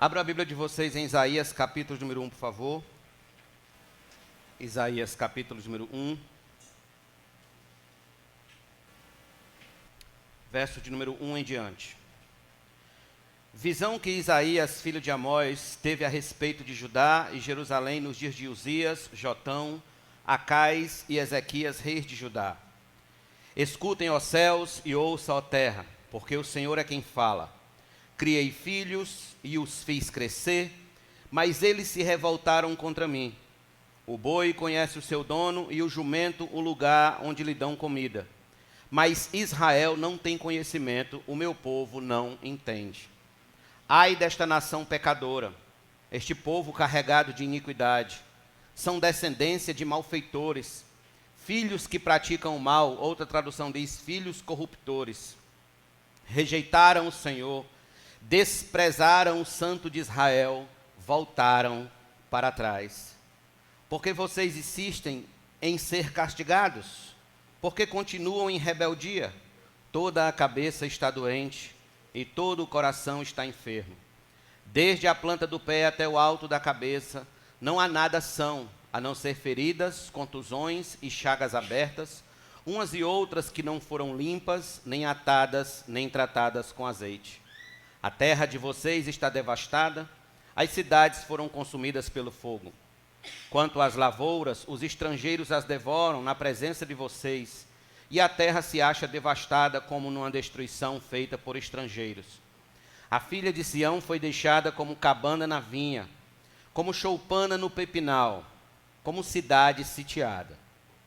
Abra a Bíblia de vocês em Isaías, capítulo número 1, por favor. Isaías, capítulo número 1. Verso de número 1 em diante. Visão que Isaías, filho de Amós, teve a respeito de Judá e Jerusalém nos dias de Uzias, Jotão, Acais e Ezequias, reis de Judá. Escutem, ó céus, e ouça, ó terra, porque o Senhor é quem fala. Criei filhos e os fiz crescer, mas eles se revoltaram contra mim. O boi conhece o seu dono e o jumento o lugar onde lhe dão comida. Mas Israel não tem conhecimento, o meu povo não entende. Ai desta nação pecadora, este povo carregado de iniquidade. São descendência de malfeitores, filhos que praticam o mal, outra tradução diz, filhos corruptores. Rejeitaram o Senhor, desprezaram o Santo de Israel, voltaram para trás. Porque vocês insistem em ser castigados? Porque continuam em rebeldia? Toda a cabeça está doente e todo o coração está enfermo. Desde a planta do pé até o alto da cabeça, não há nada são, a não ser feridas, contusões e chagas abertas, umas e outras que não foram limpas, nem atadas, nem tratadas com azeite. A terra de vocês está devastada, as cidades foram consumidas pelo fogo. Quanto às lavouras, os estrangeiros as devoram na presença de vocês, e a terra se acha devastada como numa destruição feita por estrangeiros. A filha de Sião foi deixada como cabana na vinha, como choupana no pepinal, como cidade sitiada.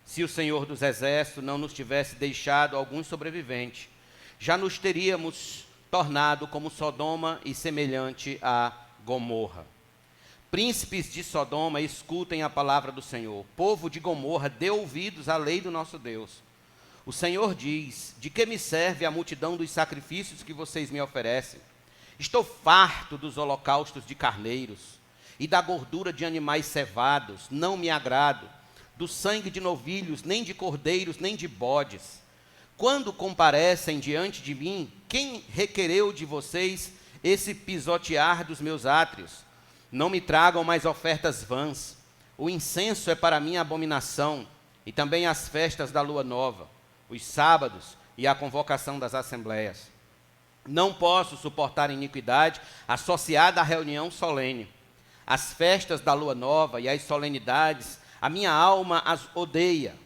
Se o Senhor dos Exércitos não nos tivesse deixado algum sobrevivente, já nos teríamos tornado como Sodoma e semelhante a Gomorra. Príncipes de Sodoma, escutem a palavra do Senhor. Povo de Gomorra, dê ouvidos à lei do nosso Deus. O Senhor diz: de que me serve a multidão dos sacrifícios que vocês me oferecem? Estou farto dos holocaustos de carneiros e da gordura de animais cevados, não me agrado, do sangue de novilhos, nem de cordeiros, nem de bodes. Quando comparecem diante de mim, quem requereu de vocês esse pisotear dos meus átrios? Não me tragam mais ofertas vãs. O incenso é para mim abominação, e também as festas da lua nova, os sábados e a convocação das assembleias. Não posso suportar iniquidade associada à reunião solene. As festas da lua nova e as solenidades, a minha alma as odeia.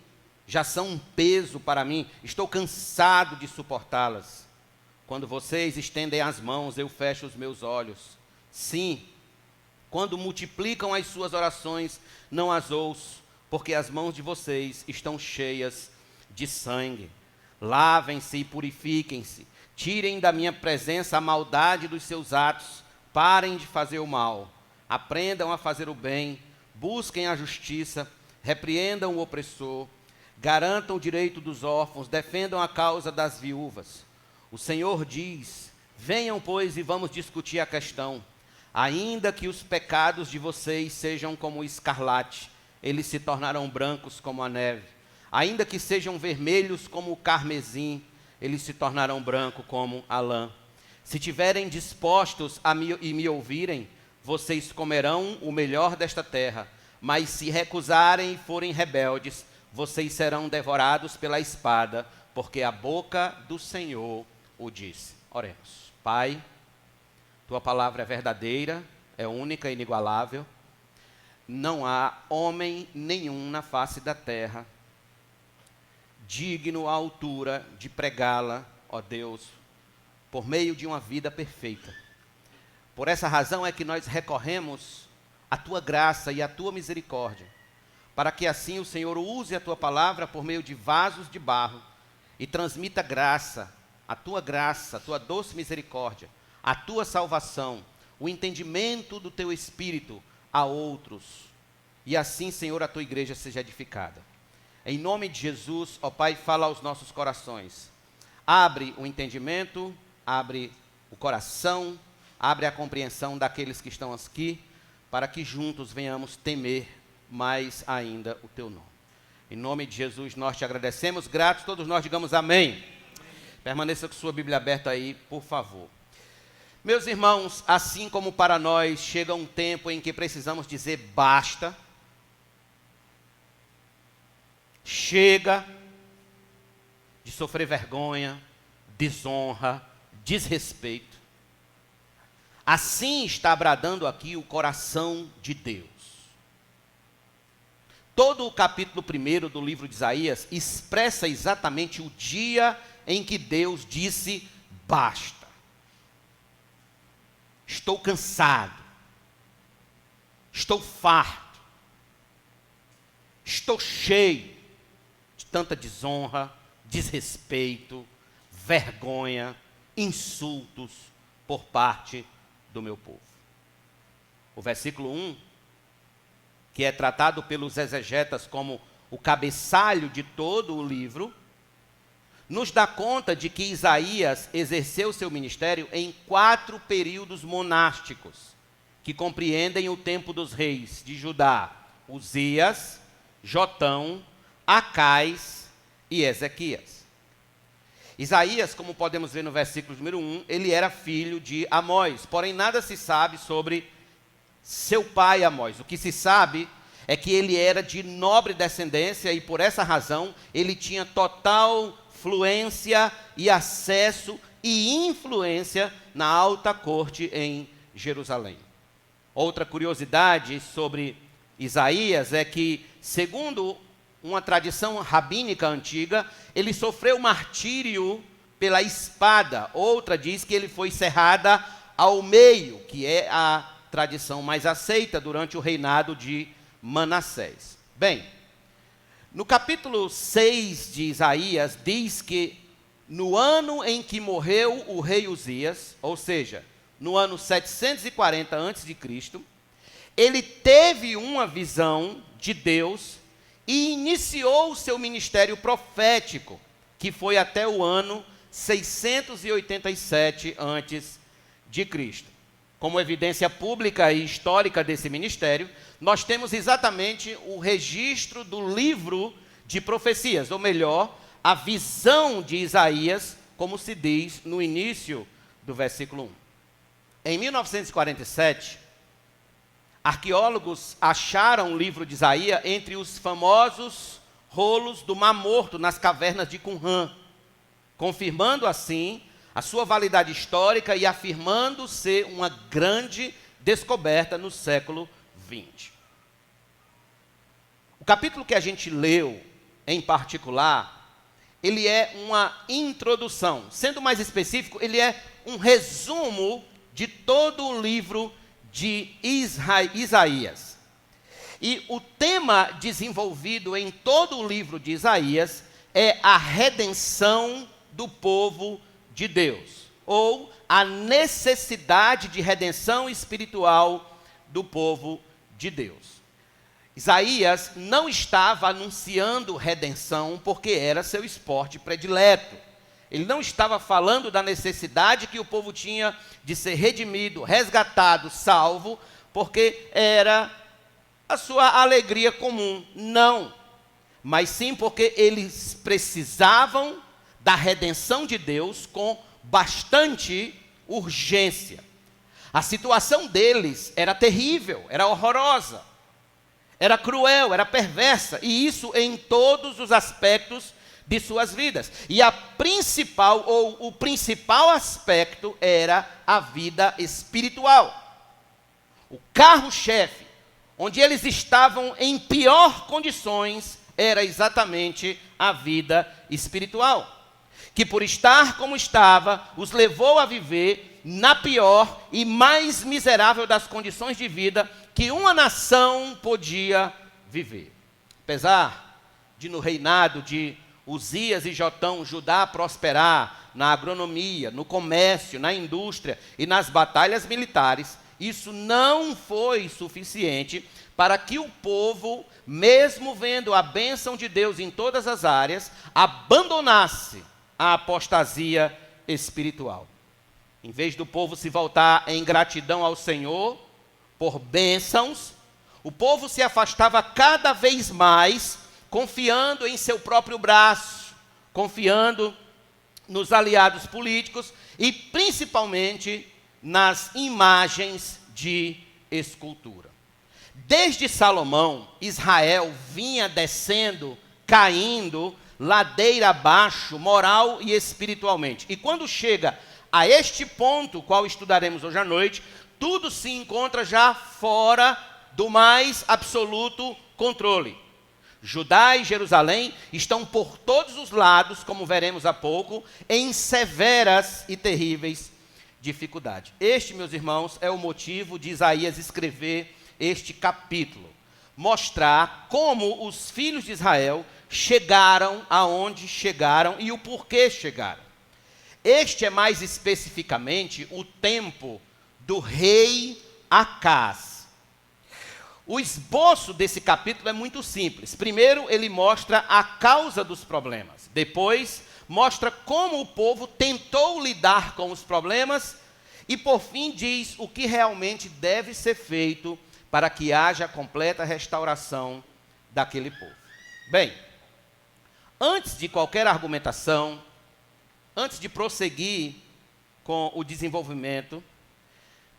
Já são um peso para mim, estou cansado de suportá-las. Quando vocês estendem as mãos, eu fecho os meus olhos. Sim, quando multiplicam as suas orações, não as ouço, porque as mãos de vocês estão cheias de sangue. Lavem-se e purifiquem-se. Tirem da minha presença a maldade dos seus atos. Parem de fazer o mal. Aprendam a fazer o bem. Busquem a justiça. Repreendam o opressor. Garantam o direito dos órfãos. Defendam a causa das viúvas. O Senhor diz: venham, pois, e vamos discutir a questão. Ainda que os pecados de vocês sejam como o escarlate, eles se tornarão brancos como a neve. Ainda que sejam vermelhos como o carmesim, eles se tornarão brancos como a lã. Se tiverem dispostos a me ouvirem, vocês comerão o melhor desta terra. Mas se recusarem e forem rebeldes, vocês serão devorados pela espada, porque a boca do Senhor o disse. Oremos. Pai, tua palavra é verdadeira, é única e inigualável. Não há homem nenhum na face da terra digno à altura de pregá-la, ó Deus, por meio de uma vida perfeita. Por essa razão é que nós recorremos à tua graça e à tua misericórdia, para que assim o Senhor use a tua palavra por meio de vasos de barro e transmita graça, a tua doce misericórdia, a tua salvação, o entendimento do teu Espírito a outros. E assim, Senhor, a tua igreja seja edificada. Em nome de Jesus, ó Pai, fala aos nossos corações. Abre o entendimento, abre o coração, abre a compreensão daqueles que estão aqui, para que juntos venhamos temer mais ainda o teu nome. Em nome de Jesus, nós te agradecemos, gratos, todos nós digamos amém. Permaneça com sua Bíblia aberta aí, por favor. Meus irmãos, assim como para nós chega um tempo em que precisamos dizer basta, chega de sofrer vergonha, desonra, desrespeito. Assim está bradando aqui o coração de Deus. Todo o capítulo 1 do livro de Isaías expressa exatamente o dia em que Deus disse basta. Estou cansado. Estou farto. Estou cheio de tanta desonra, desrespeito, vergonha, insultos por parte do meu povo. O versículo 1, que é tratado pelos exegetas como o cabeçalho de todo o livro, nos dá conta de que Isaías exerceu seu ministério em 4 períodos monásticos, que compreendem o tempo dos reis de Judá: Uzias, Jotão, Acais e Ezequias. Isaías, como podemos ver no versículo número 1, ele era filho de Amós, porém nada se sabe sobre seu pai Amós. O que se sabe é que ele era de nobre descendência e por essa razão ele tinha total fluência e acesso e influência na alta corte em Jerusalém. Outra curiosidade sobre Isaías é que, segundo uma tradição rabínica antiga, ele sofreu martírio pela espada. Outra diz que ele foi cerrada ao meio, que é a tradição mais aceita durante o reinado de Manassés. Bem, no capítulo 6 de Isaías, diz que no ano em que morreu o rei Uzias, ou seja, no ano 740 a.C., ele teve uma visão de Deus e iniciou o seu ministério profético, que foi até o ano 687 a.C. Como evidência pública e histórica desse ministério, nós temos exatamente o registro do livro de profecias, ou melhor, a visão de Isaías, como se diz no início do versículo 1. Em 1947, arqueólogos acharam o livro de Isaías entre os famosos rolos do Mar Morto nas cavernas de Qumran, confirmando assim a sua validade histórica e afirmando ser uma grande descoberta no século XX. O capítulo que a gente leu, em particular, ele é uma introdução. Sendo mais específico, ele é um resumo de todo o livro de Isaías. E o tema desenvolvido em todo o livro de Isaías é a redenção do povo de Deus, ou a necessidade de redenção espiritual do povo de Deus. Isaías não estava anunciando redenção porque era seu esporte predileto. Ele não estava falando da necessidade que o povo tinha de ser redimido, resgatado, salvo, porque era a sua alegria comum. Não. Mas sim porque eles precisavam da redenção de Deus com bastante urgência. A situação deles era terrível, era horrorosa, era cruel, era perversa, e isso em todos os aspectos de suas vidas. E o principal aspecto era a vida espiritual. O carro-chefe, onde eles estavam em pior condições, era exatamente a vida espiritual, que por estar como estava, os levou a viver na pior e mais miserável das condições de vida que uma nação podia viver. Apesar de no reinado de Uzias e Jotão, Judá prosperar na agronomia, no comércio, na indústria e nas batalhas militares, isso não foi suficiente para que o povo, mesmo vendo a bênção de Deus em todas as áreas, abandonasse a apostasia espiritual. Em vez do povo se voltar em gratidão ao Senhor por bênçãos, o povo se afastava cada vez mais, confiando em seu próprio braço, confiando nos aliados políticos e principalmente nas imagens de escultura. Desde Salomão, Israel vinha descendo, caindo, ladeira abaixo, moral e espiritualmente. E quando chega a este ponto, qual estudaremos hoje à noite, tudo se encontra já fora do mais absoluto controle. Judá e Jerusalém estão por todos os lados, como veremos há pouco, em severas e terríveis dificuldades. Este, meus irmãos, é o motivo de Isaías escrever este capítulo. Mostrar como os filhos de Israel chegaram aonde chegaram e o porquê chegaram. Este é mais especificamente o tempo do rei Acaz. O esboço desse capítulo é muito simples. Primeiro, ele mostra a causa dos problemas. Depois, mostra como o povo tentou lidar com os problemas. E, por fim, diz o que realmente deve ser feito para que haja completa restauração daquele povo. Bem, antes de qualquer argumentação, antes de prosseguir com o desenvolvimento,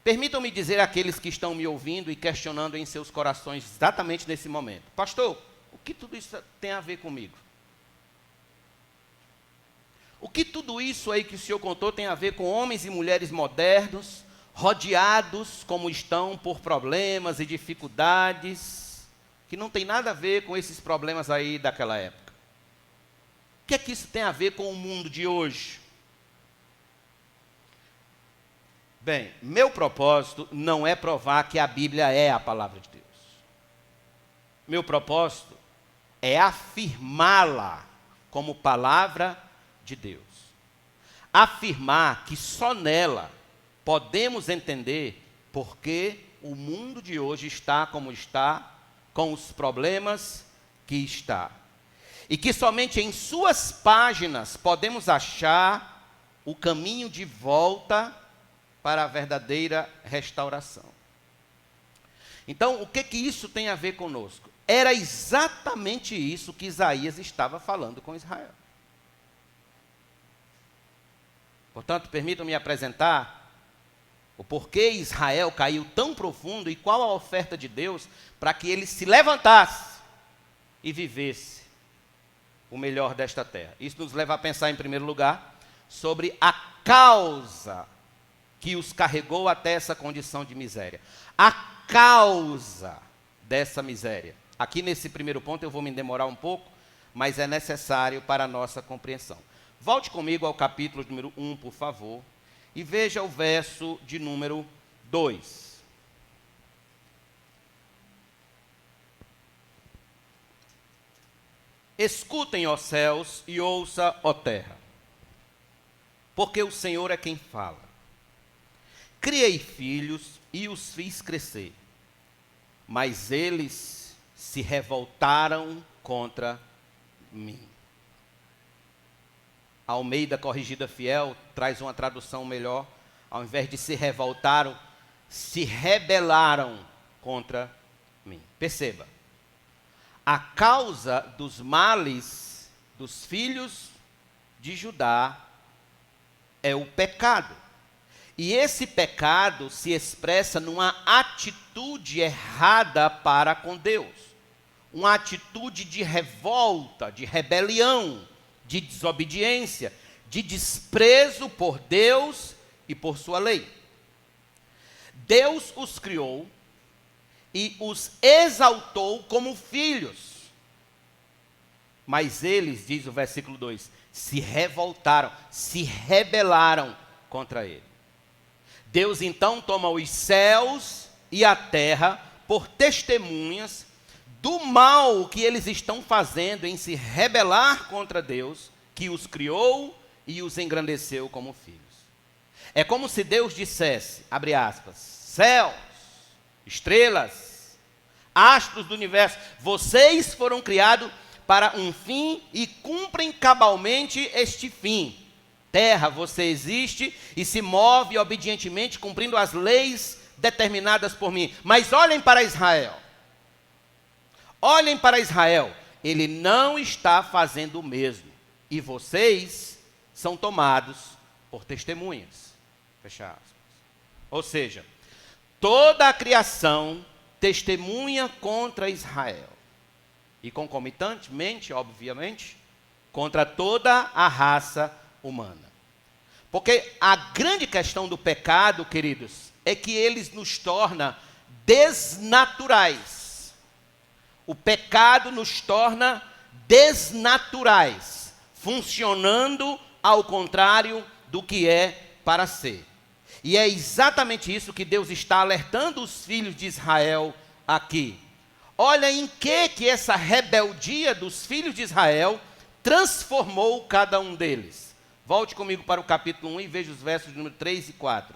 permitam-me dizer àqueles que estão me ouvindo e questionando em seus corações exatamente nesse momento: pastor, o que tudo isso tem a ver comigo? O que tudo isso aí que o senhor contou tem a ver com homens e mulheres modernos, rodeados como estão por problemas e dificuldades, que não tem nada a ver com esses problemas aí daquela época? O que é que isso tem a ver com o mundo de hoje? Bem, meu propósito não é provar que a Bíblia é a palavra de Deus. Meu propósito é afirmá-la como palavra de Deus. Afirmar que só nela podemos entender por que o mundo de hoje está como está, com os problemas que está. E que somente em suas páginas podemos achar o caminho de volta para a verdadeira restauração. Então, o que isso tem a ver conosco? Era exatamente isso que Isaías estava falando com Israel. Portanto, permitam-me apresentar o porquê Israel caiu tão profundo e qual a oferta de Deus para que ele se levantasse e vivesse o melhor desta terra. Isso nos leva a pensar, em primeiro lugar, sobre a causa que os carregou até essa condição de miséria. A causa dessa miséria. Aqui nesse primeiro ponto eu vou me demorar um pouco, mas é necessário para a nossa compreensão. Volte comigo ao capítulo número 1, por favor, e veja o verso de número 2. Escutem, ó céus, e ouça, ó terra, porque o Senhor é quem fala. Criei filhos e os fiz crescer, mas eles se revoltaram contra mim. A Almeida Corrigida Fiel traz uma tradução melhor. Ao invés de se revoltaram, se rebelaram contra mim. Perceba, a causa dos males dos filhos de Judá é o pecado. E esse pecado se expressa numa atitude errada para com Deus. Uma atitude de revolta, de rebelião, de desobediência, de desprezo por Deus e por sua lei. Deus os criou e os exaltou como filhos. Mas eles, diz o versículo 2, se revoltaram, se rebelaram contra ele. Deus então toma os céus e a terra por testemunhas do mal que eles estão fazendo em se rebelar contra Deus, que os criou e os engrandeceu como filhos. É como se Deus dissesse, abre aspas, céus, estrelas, astros do universo, vocês foram criados para um fim e cumprem cabalmente este fim. Terra, você existe e se move obedientemente, cumprindo as leis determinadas por mim. Mas olhem para Israel. Olhem para Israel. Ele não está fazendo o mesmo. E vocês são tomados por testemunhas. Fecha aspas. Ou seja, toda a criação testemunha contra Israel. E concomitantemente, obviamente, contra toda a raça humana. Porque a grande questão do pecado, queridos, é que ele nos torna desnaturais. O pecado nos torna desnaturais, funcionando ao contrário do que é para ser. E é exatamente isso que Deus está alertando os filhos de Israel aqui. Olha em que essa rebeldia dos filhos de Israel transformou cada um deles. Volte comigo para o capítulo 1 e veja os versos número 3 e 4.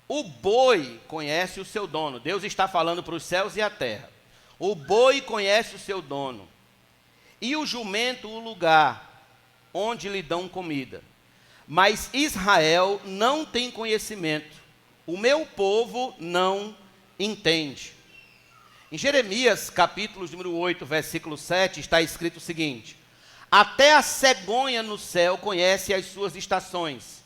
O boi conhece o seu dono. Deus está falando para os céus e a terra. O boi conhece o seu dono. E o jumento o lugar onde lhe dão comida. Mas Israel não tem conhecimento. O meu povo não entende. Em Jeremias, capítulo número 8, versículo 7, está escrito o seguinte: até a cegonha no céu conhece as suas estações,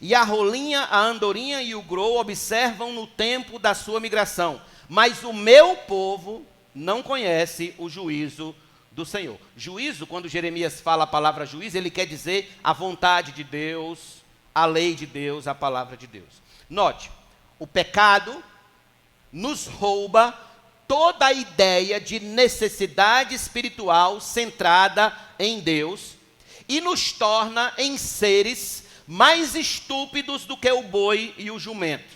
e a rolinha, a andorinha e o grou observam no tempo da sua migração, mas o meu povo não conhece o juízo do Senhor. Juízo, quando Jeremias fala a palavra juízo, ele quer dizer a vontade de Deus, a lei de Deus, a palavra de Deus. Note, o pecado nos rouba toda a ideia de necessidade espiritual centrada em Deus e nos torna em seres mais estúpidos do que o boi e o jumento.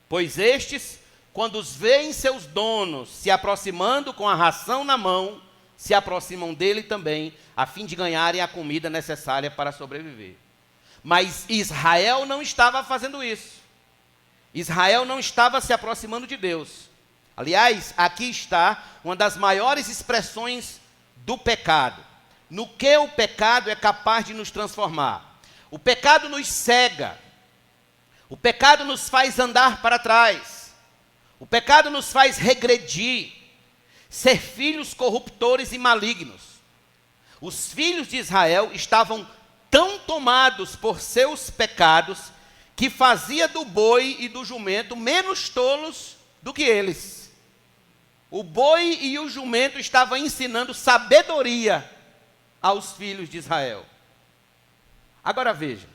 Pois estes, quando os veem seus donos se aproximando com a ração na mão, se aproximam dele também, a fim de ganharem a comida necessária para sobreviver. Mas Israel não estava fazendo isso. Israel não estava se aproximando de Deus. Aliás, aqui está uma das maiores expressões do pecado. No que o pecado é capaz de nos transformar. O pecado nos cega. O pecado nos faz andar para trás. O pecado nos faz regredir. Ser filhos corruptores e malignos. Os filhos de Israel estavam tão tomados por seus pecados que fazia do boi e do jumento menos tolos do que eles. O boi e o jumento estavam ensinando sabedoria aos filhos de Israel. Agora veja,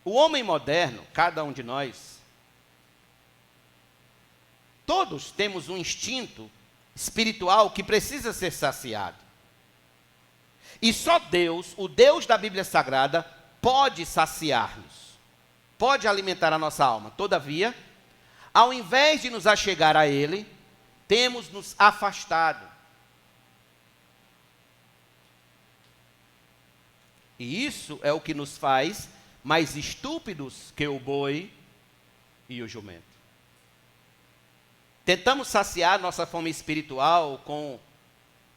o homem moderno, cada um de nós, todos temos um instinto espiritual que precisa ser saciado. E só Deus, o Deus da Bíblia Sagrada, pode saciar-nos, pode alimentar a nossa alma. Todavia, ao invés de nos achegar a Ele, temos nos afastado. E isso é o que nos faz mais estúpidos que o boi e o jumento. Tentamos saciar nossa fome espiritual com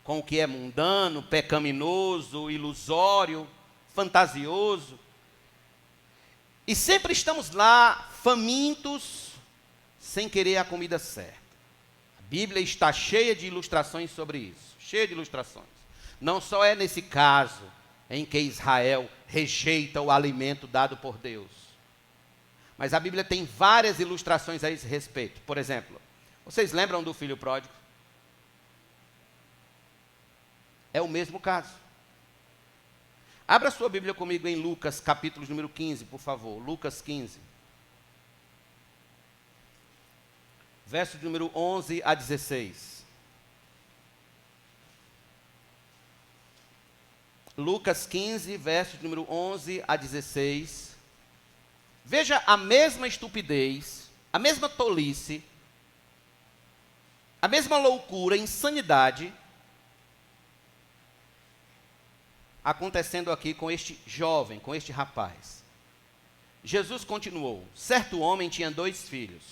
o que é mundano, pecaminoso, ilusório, fantasioso. E sempre estamos lá, famintos, sem querer a comida certa. A Bíblia está cheia de ilustrações sobre isso, cheia de ilustrações. Não só é nesse caso em que Israel rejeita o alimento dado por Deus, mas a Bíblia tem várias ilustrações a esse respeito. Por exemplo, vocês lembram do filho pródigo? É o mesmo caso. Abra sua Bíblia comigo em Lucas, capítulo número 15, por favor. Lucas 15. Verso número 11 a 16. Lucas 15, verso número 11 a 16. Veja a mesma estupidez, a mesma tolice, a mesma loucura, insanidade, acontecendo aqui com este jovem, com este rapaz. Jesus continuou: certo homem tinha 2 filhos.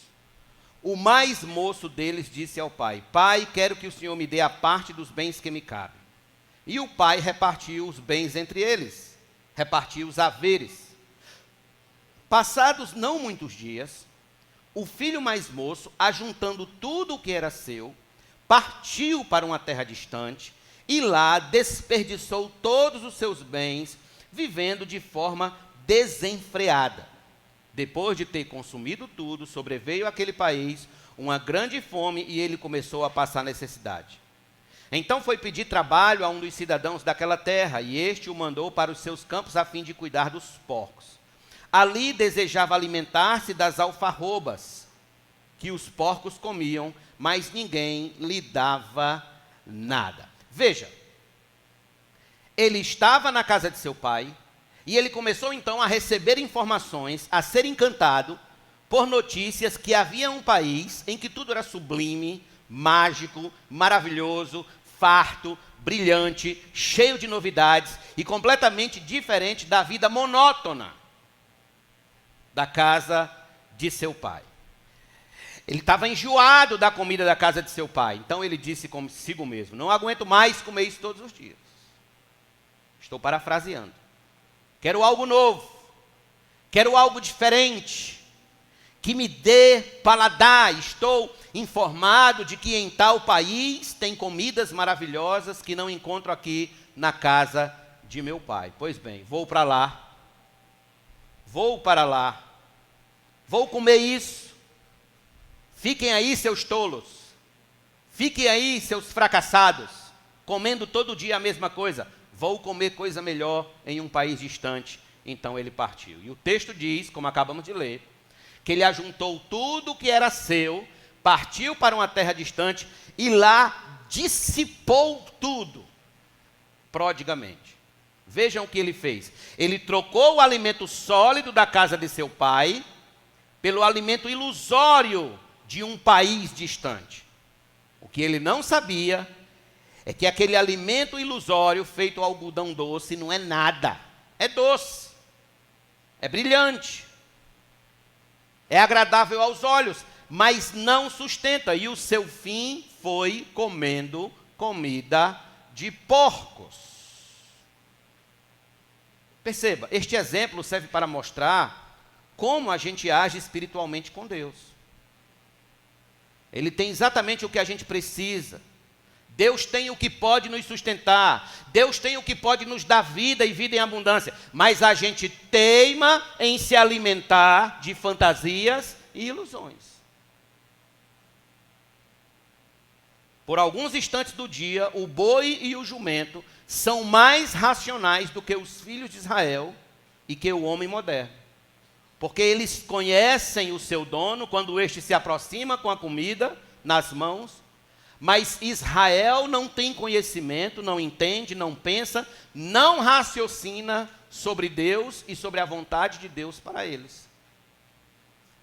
O mais moço deles disse ao pai: pai, quero que o senhor me dê a parte dos bens que me cabem. E o pai repartiu os bens entre eles, repartiu os haveres. Passados não muitos dias, o filho mais moço, ajuntando tudo o que era seu, partiu para uma terra distante e lá desperdiçou todos os seus bens, vivendo de forma desenfreada. Depois de ter consumido tudo, sobreveio àquele país uma grande fome e ele começou a passar necessidade. Então foi pedir trabalho a um dos cidadãos daquela terra, e este o mandou para os seus campos a fim de cuidar dos porcos. Ali desejava alimentar-se das alfarrobas que os porcos comiam, mas ninguém lhe dava nada. Veja, ele estava na casa de seu pai, e ele começou então a receber informações, a ser encantado por notícias que havia um país em que tudo era sublime, mágico, maravilhoso, farto, brilhante, cheio de novidades e completamente diferente da vida monótona da casa de seu pai. Ele estava enjoado da comida da casa de seu pai. Então ele disse consigo mesmo: não aguento mais comer isso todos os dias. Estou parafraseando. Quero algo novo. Quero algo diferente. Que me dê paladar. Estou informado de que em tal país tem comidas maravilhosas que não encontro aqui na casa de meu pai. Pois bem, vou para lá. Vou para lá. Vou comer isso. Fiquem aí, seus tolos. Fiquem aí, seus fracassados, comendo todo dia a mesma coisa. Vou comer coisa melhor em um país distante. Então ele partiu. E o texto diz, como acabamos de ler, que ele ajuntou tudo que era seu, partiu para uma terra distante e lá dissipou tudo, prodigamente. Vejam o que ele fez. Ele trocou o alimento sólido da casa de seu pai pelo alimento ilusório de um país distante. O que ele não sabia é que aquele alimento ilusório feito ao algodão doce não é nada. É doce, é brilhante, é agradável aos olhos, mas não sustenta. E o seu fim foi comendo comida de porcos. Perceba, este exemplo serve para mostrar como a gente age espiritualmente com Deus. Ele tem exatamente o que a gente precisa. Deus tem o que pode nos sustentar. Deus tem o que pode nos dar vida e vida em abundância. Mas a gente teima em se alimentar de fantasias e ilusões. Por alguns instantes do dia, o boi e o jumento são mais racionais do que os filhos de Israel e que o homem moderno. Porque eles conhecem o seu dono quando este se aproxima com a comida nas mãos. Mas Israel não tem conhecimento, não entende, não pensa, não raciocina sobre Deus e sobre a vontade de Deus para eles.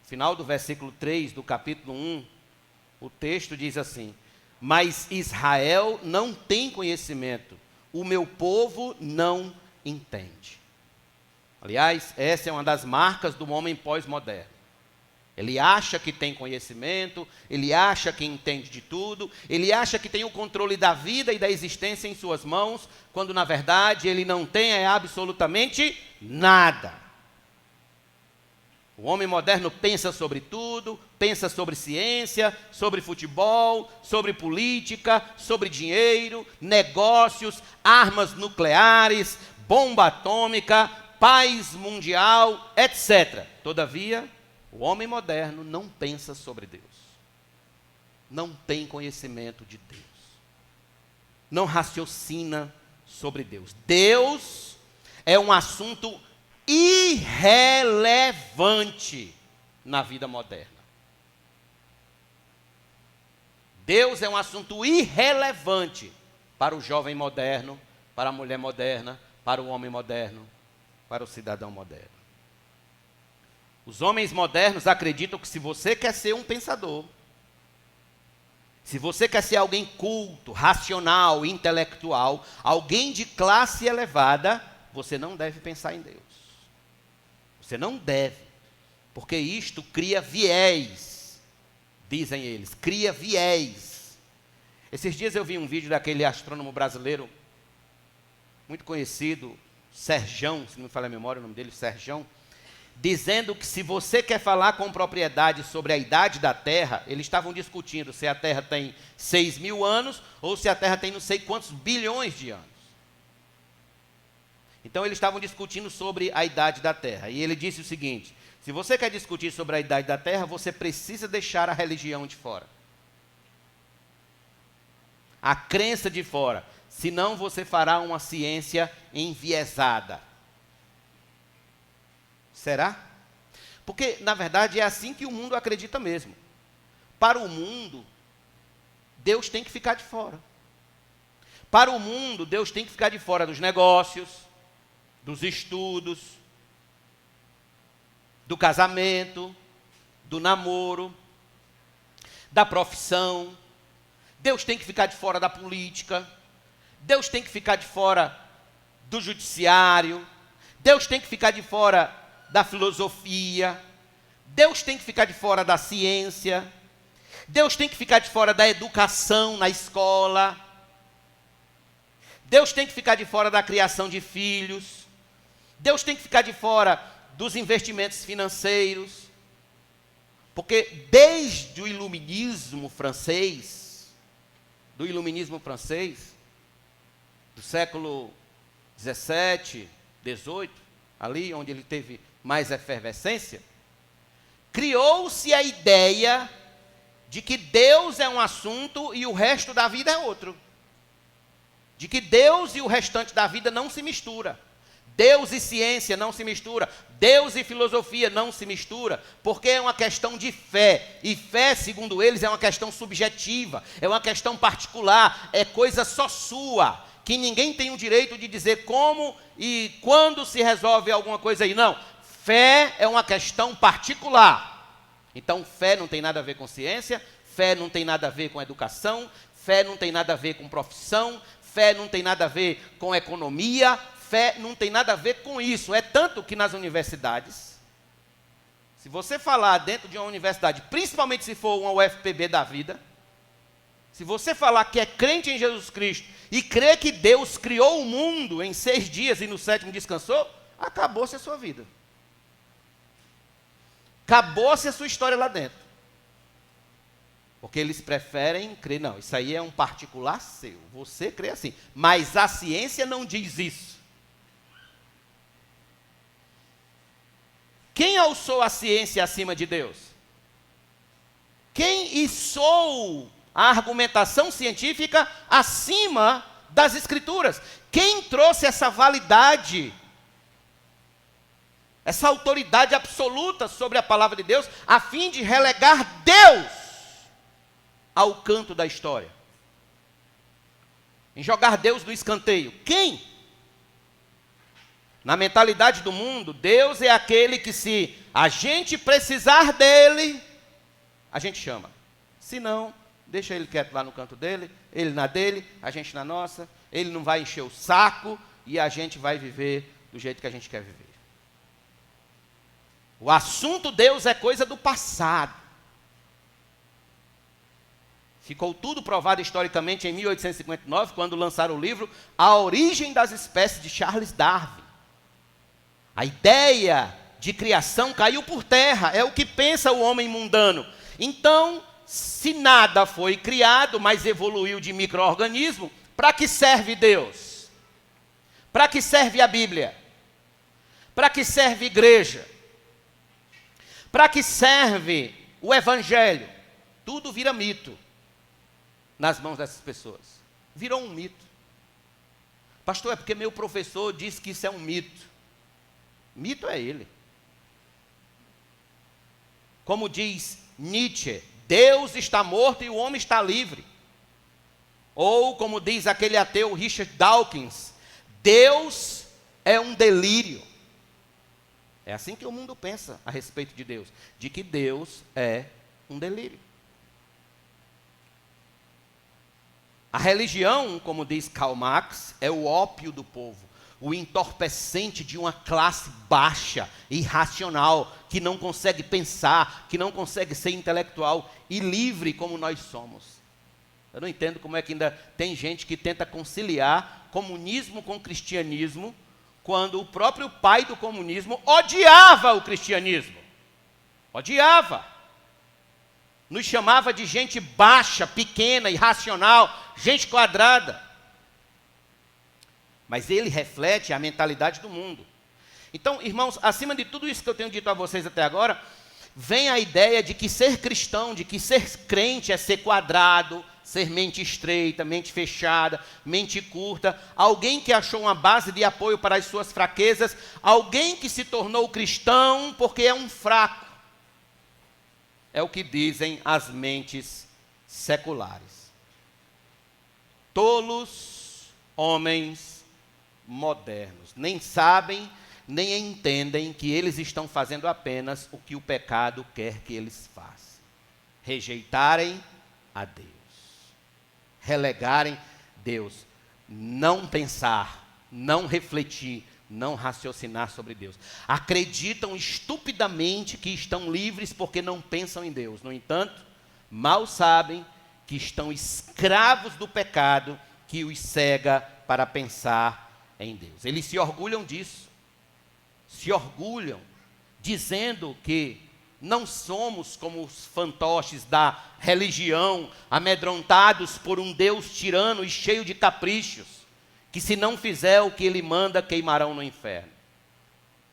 Final do versículo 3 do capítulo 1, o texto diz assim: mas Israel não tem conhecimento, o meu povo não entende. Aliás, essa é uma das marcas do homem pós-moderno. Ele acha que tem conhecimento, ele acha que entende de tudo, ele acha que tem o controle da vida e da existência em suas mãos, quando na verdade ele não tem absolutamente nada. O homem moderno pensa sobre tudo, pensa sobre ciência, sobre futebol, sobre política, sobre dinheiro, negócios, armas nucleares, bomba atômica, paz mundial, etc. Todavia, o homem moderno não pensa sobre Deus. Não tem conhecimento de Deus. Não raciocina sobre Deus. Deus é um assunto irrelevante na vida moderna. Deus é um assunto irrelevante para o jovem moderno, para a mulher moderna, para o homem moderno, para o cidadão moderno. Os homens modernos acreditam que se você quer ser um pensador, se você quer ser alguém culto, racional, intelectual, alguém de classe elevada, você não deve pensar em Deus. Você não deve, porque isto cria viés, dizem eles, cria viés. Esses dias eu vi um vídeo daquele astrônomo brasileiro, muito conhecido, Serjão, se não me falha a memória o nome dele, Serjão, dizendo que se você quer falar com propriedade sobre a idade da Terra, eles estavam discutindo se a Terra tem 6.000 anos ou se a Terra tem não sei quantos bilhões de anos. Então eles estavam discutindo sobre a idade da Terra. E ele disse o seguinte: Se você quer discutir sobre a idade da Terra, você precisa deixar a religião de fora. A crença de fora. Senão você fará uma ciência enviesada. Será? Porque, na verdade, é assim que o mundo acredita mesmo. Para o mundo, Deus tem que ficar de fora. Para o mundo, Deus tem que ficar de fora dos negócios, dos estudos, do casamento, do namoro, da profissão. Deus tem que ficar de fora da política. Deus tem que ficar de fora do judiciário. Deus tem que ficar de fora da filosofia. Deus tem que ficar de fora da ciência. Deus tem que ficar de fora da educação na escola. Deus tem que ficar de fora da criação de filhos. Deus tem que ficar de fora dos investimentos financeiros. Porque desde o iluminismo francês, do século 17, 18, ali onde ele teve mais efervescência, criou-se a ideia de que Deus é um assunto e o resto da vida é outro. De que Deus e o restante da vida não se mistura. Deus e ciência não se mistura. Deus e filosofia não se mistura, porque é uma questão de fé. E fé, segundo eles, é uma questão subjetiva, é uma questão particular, é coisa só sua, que ninguém tem o direito de dizer como e quando se resolve alguma coisa aí. Não, fé é uma questão particular. Então, fé não tem nada a ver com ciência, fé não tem nada a ver com educação, fé não tem nada a ver com profissão, fé não tem nada a ver com economia, fé não tem nada a ver com isso. É tanto que nas universidades, se você falar dentro de uma universidade, principalmente se for uma UFPB da vida, se você falar que é crente em Jesus Cristo e crê que Deus criou o mundo em 6 dias e no 7º descansou, acabou-se a sua vida. Acabou-se a sua história lá dentro. Porque eles preferem crer, não, isso aí é um particular seu, você crê assim. Mas a ciência não diz isso. Quem alçou a ciência acima de Deus? Quem içou a argumentação científica acima das Escrituras? Quem trouxe essa validade, essa autoridade absoluta sobre a palavra de Deus, a fim de relegar Deus ao canto da história? Em jogar Deus no escanteio. Quem? Na mentalidade do mundo, Deus é aquele que, se a gente precisar dele, a gente chama. Se não, deixa ele quieto lá no canto dele, ele na dele, a gente na nossa, ele não vai encher o saco e a gente vai viver do jeito que a gente quer viver. O assunto Deus é coisa do passado. Ficou tudo provado historicamente em 1859, quando lançaram o livro A Origem das Espécies, de Charles Darwin. A ideia de criação caiu por terra, é o que pensa o homem mundano. Então, se nada foi criado, mas evoluiu de micro-organismo, para que serve Deus? Para que serve a Bíblia? Para que serve a igreja? Para que serve o Evangelho? Tudo vira mito nas mãos dessas pessoas. Virou um mito. Pastor, é porque meu professor disse que isso é um mito. Mito é ele. Como diz Nietzsche, Deus está morto e o homem está livre. Ou, como diz aquele ateu Richard Dawkins, Deus é um delírio. É assim que o mundo pensa a respeito de Deus, de que Deus é um delírio. A religião, como diz Karl Marx, é o ópio do povo, o entorpecente de uma classe baixa, irracional, que não consegue pensar, que não consegue ser intelectual e livre como nós somos. Eu não entendo como é que ainda tem gente que tenta conciliar comunismo com cristianismo, quando o próprio pai do comunismo odiava o cristianismo. Odiava. Nos chamava de gente baixa, pequena, irracional, gente quadrada. Mas ele reflete a mentalidade do mundo. Então, irmãos, acima de tudo isso que eu tenho dito a vocês até agora, vem a ideia de que ser cristão, de que ser crente é ser quadrado, ser mente estreita, mente fechada, mente curta, alguém que achou uma base de apoio para as suas fraquezas, alguém que se tornou cristão porque é um fraco. É o que dizem as mentes seculares. Tolos homens modernos, nem sabem, nem entendem que eles estão fazendo apenas o que o pecado quer que eles façam. Rejeitarem a Deus. Relegarem Deus. Não pensar, não refletir, não raciocinar sobre Deus. Acreditam estupidamente que estão livres porque não pensam em Deus. No entanto, mal sabem que estão escravos do pecado que os cega para pensar em Deus. Eles se orgulham disso. Se orgulham, dizendo que não somos como os fantoches da religião, amedrontados por um Deus tirano e cheio de caprichos, que se não fizer o que ele manda, queimarão no inferno.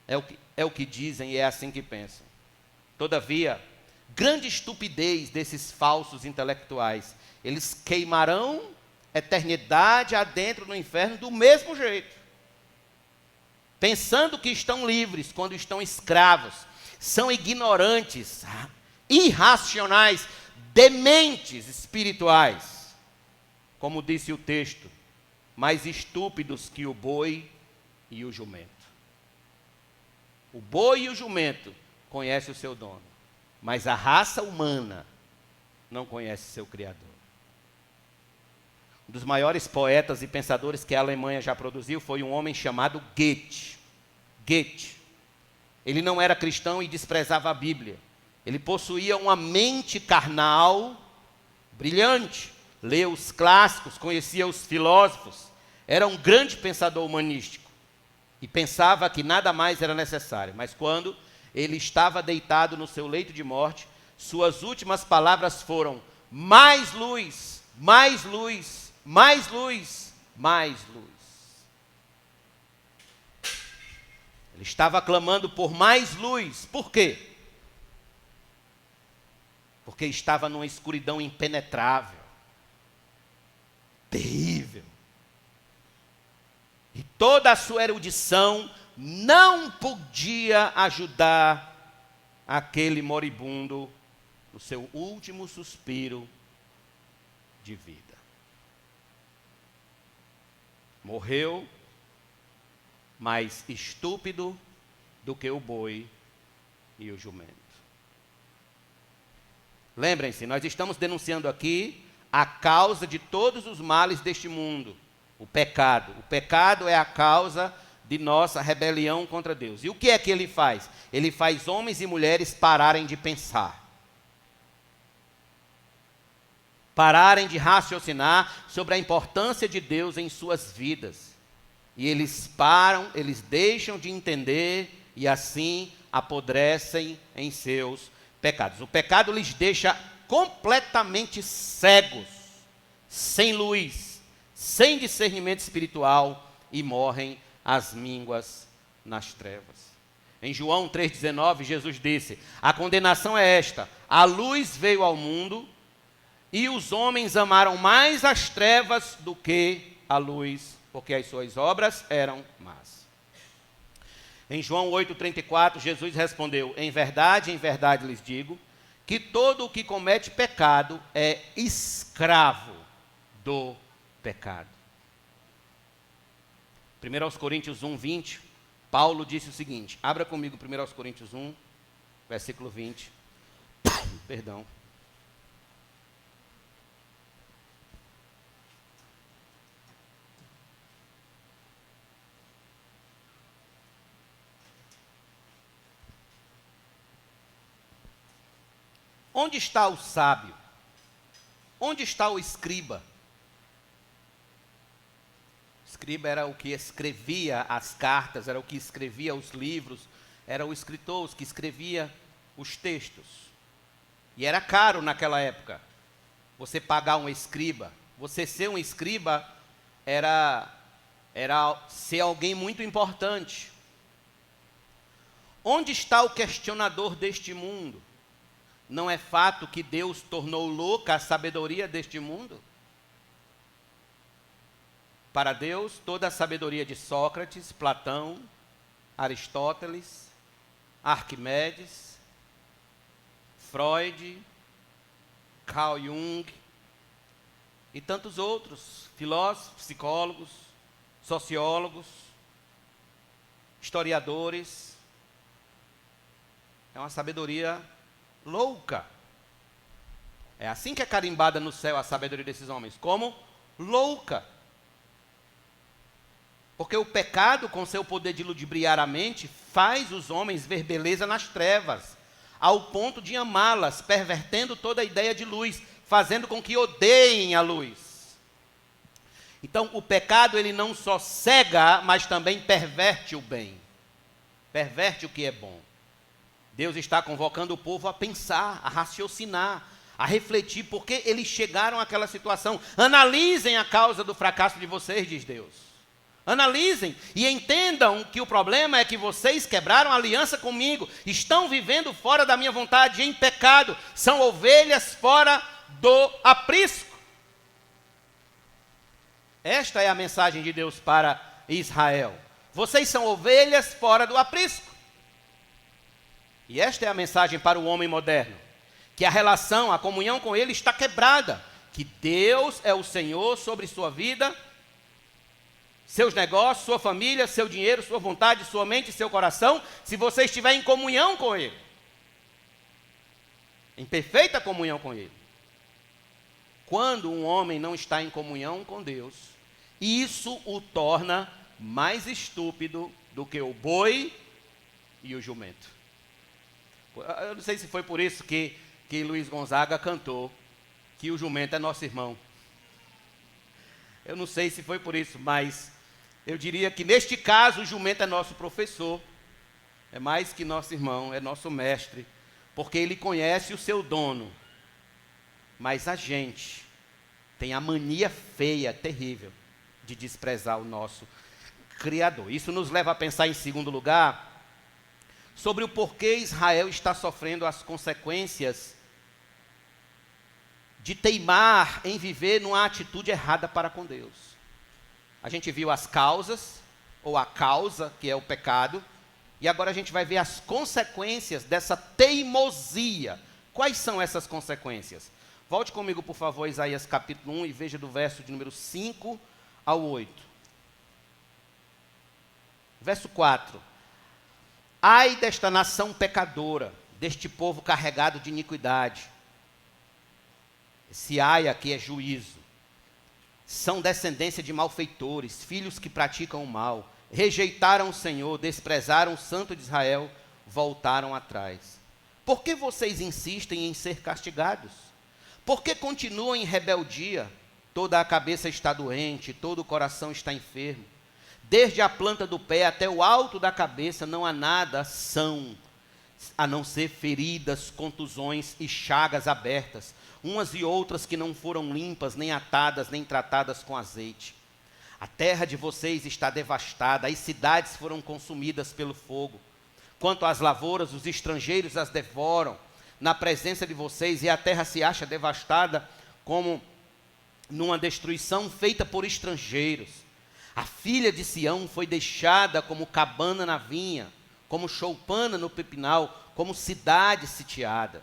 É o que dizem e é assim que pensam. Todavia, grande estupidez desses falsos intelectuais, eles queimarão eternidade adentro no inferno do mesmo jeito. Pensando que estão livres quando estão escravos, são ignorantes, irracionais, dementes espirituais. Como disse o texto, mais estúpidos que o boi e o jumento. O boi e o jumento conhecem o seu dono, mas a raça humana não conhece seu Criador. Um dos maiores poetas e pensadores que a Alemanha já produziu foi um homem chamado Goethe. Goethe. Ele não era cristão e desprezava a Bíblia. Ele possuía uma mente carnal brilhante. Leu os clássicos, conhecia os filósofos. Era um grande pensador humanístico. E pensava que nada mais era necessário. Mas quando ele estava deitado no seu leito de morte, suas últimas palavras foram: mais luz, mais luz, mais luz, mais luz. Ele estava clamando por mais luz. Por quê? Porque estava numa escuridão impenetrável, terrível. E toda a sua erudição não podia ajudar aquele moribundo no seu último suspiro de vida. Morreu mais estúpido do que o boi e o jumento. Lembrem-se, nós estamos denunciando aqui a causa de todos os males deste mundo, o pecado. O pecado é a causa de nossa rebelião contra Deus. E o que é que ele faz? Ele faz homens e mulheres pararem de pensar. Pararem de raciocinar sobre a importância de Deus em suas vidas. E eles param, eles deixam de entender e assim apodrecem em seus pecados. O pecado lhes deixa completamente cegos, sem luz, sem discernimento espiritual e morrem às mínguas nas trevas. Em João 3,19, Jesus disse: a condenação é esta: a luz veio ao mundo e os homens amaram mais as trevas do que a luz, porque as suas obras eram más. Em João 8,34, Jesus respondeu: em verdade lhes digo, que todo o que comete pecado é escravo do pecado. 1 Coríntios 1:20, Paulo disse o seguinte, abra comigo 1 Coríntios 1, versículo 20, perdão. Onde está o sábio? Onde está o escriba? O escriba era o que escrevia as cartas, era o que escrevia os livros, era o escritor, os que escrevia os textos. E era caro naquela época você pagar um escriba. Você ser um escriba era ser alguém muito importante. Onde está o questionador deste mundo? Não é fato que Deus tornou louca a sabedoria deste mundo? Para Deus, toda a sabedoria de Sócrates, Platão, Aristóteles, Arquimedes, Freud, Carl Jung e tantos outros filósofos, psicólogos, sociólogos, historiadores, é uma sabedoria louca. É assim que é carimbada no céu a sabedoria desses homens, como louca. Porque o pecado, com seu poder de ludibriar a mente, faz os homens ver beleza nas trevas, ao ponto de amá-las, pervertendo toda a ideia de luz, fazendo com que odeiem a luz. Então, o pecado, ele não só cega, mas também perverte o bem. Perverte o que é bom. Deus está convocando o povo a pensar, a raciocinar, a refletir, porque eles chegaram àquela situação. Analisem a causa do fracasso de vocês, diz Deus. Analisem e entendam que o problema é que vocês quebraram a aliança comigo, estão vivendo fora da minha vontade, em pecado, são ovelhas fora do aprisco. Esta é a mensagem de Deus para Israel. Vocês são ovelhas fora do aprisco. E esta é a mensagem para o homem moderno, que a relação, a comunhão com ele está quebrada, que Deus é o Senhor sobre sua vida, seus negócios, sua família, seu dinheiro, sua vontade, sua mente, seu coração, se você estiver em comunhão com ele, em perfeita comunhão com ele. Quando um homem não está em comunhão com Deus, isso o torna mais estúpido do que o boi e o jumento. Eu não sei se foi por isso que Luiz Gonzaga cantou que o jumento é nosso irmão. Eu não sei se foi por isso, mas eu diria que neste caso o jumento é nosso professor, é mais que nosso irmão, é nosso mestre, porque ele conhece o seu dono. Mas a gente tem a mania feia, terrível, de desprezar o nosso Criador. Isso nos leva a pensar, em segundo lugar, sobre o porquê Israel está sofrendo as consequências de teimar em viver numa atitude errada para com Deus. A gente viu as causas, ou a causa, que é o pecado, e agora a gente vai ver as consequências dessa teimosia. Quais são essas consequências? Volte comigo, por favor, Isaías capítulo 1 e veja do verso de número 5 ao 8. Verso 4. Ai desta nação pecadora, deste povo carregado de iniquidade. Esse ai aqui é juízo. São descendência de malfeitores, filhos que praticam o mal. Rejeitaram o Senhor, desprezaram o Santo de Israel, voltaram atrás. Por que vocês insistem em ser castigados? Por que continuam em rebeldia? Toda a cabeça está doente, todo o coração está enfermo. Desde a planta do pé até o alto da cabeça não há nada são, a não ser feridas, contusões e chagas abertas, umas e outras que não foram limpas, nem atadas, nem tratadas com azeite. A terra de vocês está devastada, as cidades foram consumidas pelo fogo. Quanto às lavouras, os estrangeiros as devoram na presença de vocês, e a terra se acha devastada como numa destruição feita por estrangeiros. A filha de Sião foi deixada como cabana na vinha, como choupana no pepinal, como cidade sitiada.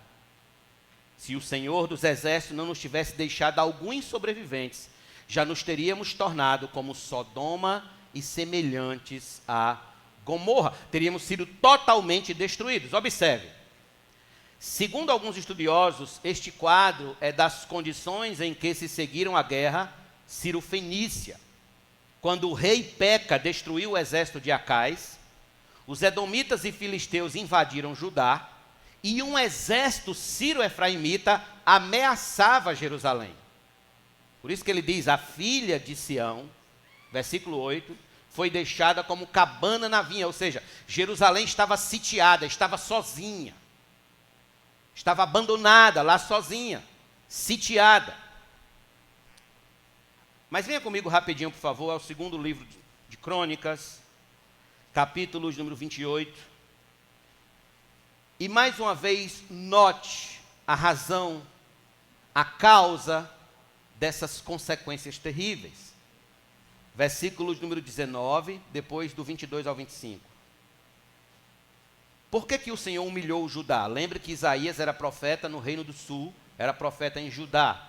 Se o Senhor dos Exércitos não nos tivesse deixado alguns sobreviventes, já nos teríamos tornado como Sodoma e semelhantes a Gomorra. Teríamos sido totalmente destruídos. Observe. Segundo alguns estudiosos, este quadro é das condições em que se seguiram a guerra Ciro-Fenícia. Quando o rei Peca destruiu o exército de Acais, os edomitas e filisteus invadiram Judá, e um exército sírio-efraimita ameaçava Jerusalém. Por isso que ele diz, a filha de Sião, versículo 8, foi deixada como cabana na vinha, ou seja, Jerusalém estava sitiada, estava sozinha, estava abandonada lá sozinha, sitiada. Mas venha comigo rapidinho, por favor, ao segundo livro de Crônicas, capítulo número 28. E mais uma vez, note a razão, a causa dessas consequências terríveis. Versículos número 19, depois do 22 ao 25. Por que o Senhor humilhou Judá? Lembre que Isaías era profeta no Reino do Sul, era profeta em Judá.